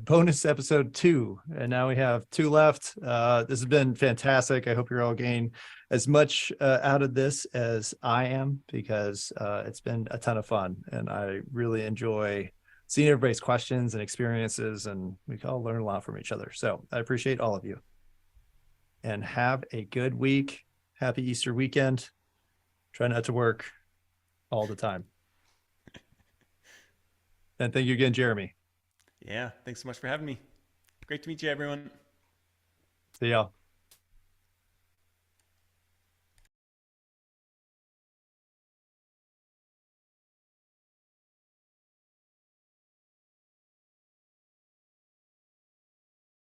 bonus episode 2, and now we have 2 left. This has been fantastic. I hope you're all getting as much out of this as I am, because it's been a ton of fun, and I really enjoy seeing everybody's questions and experiences, and we can all learn a lot from each other. So I appreciate all of you, and have a good week. Happy Easter weekend. Try not to work all the time. And thank you again, Jeremy. Yeah, thanks so much for having me. Great to meet you, everyone. See y'all.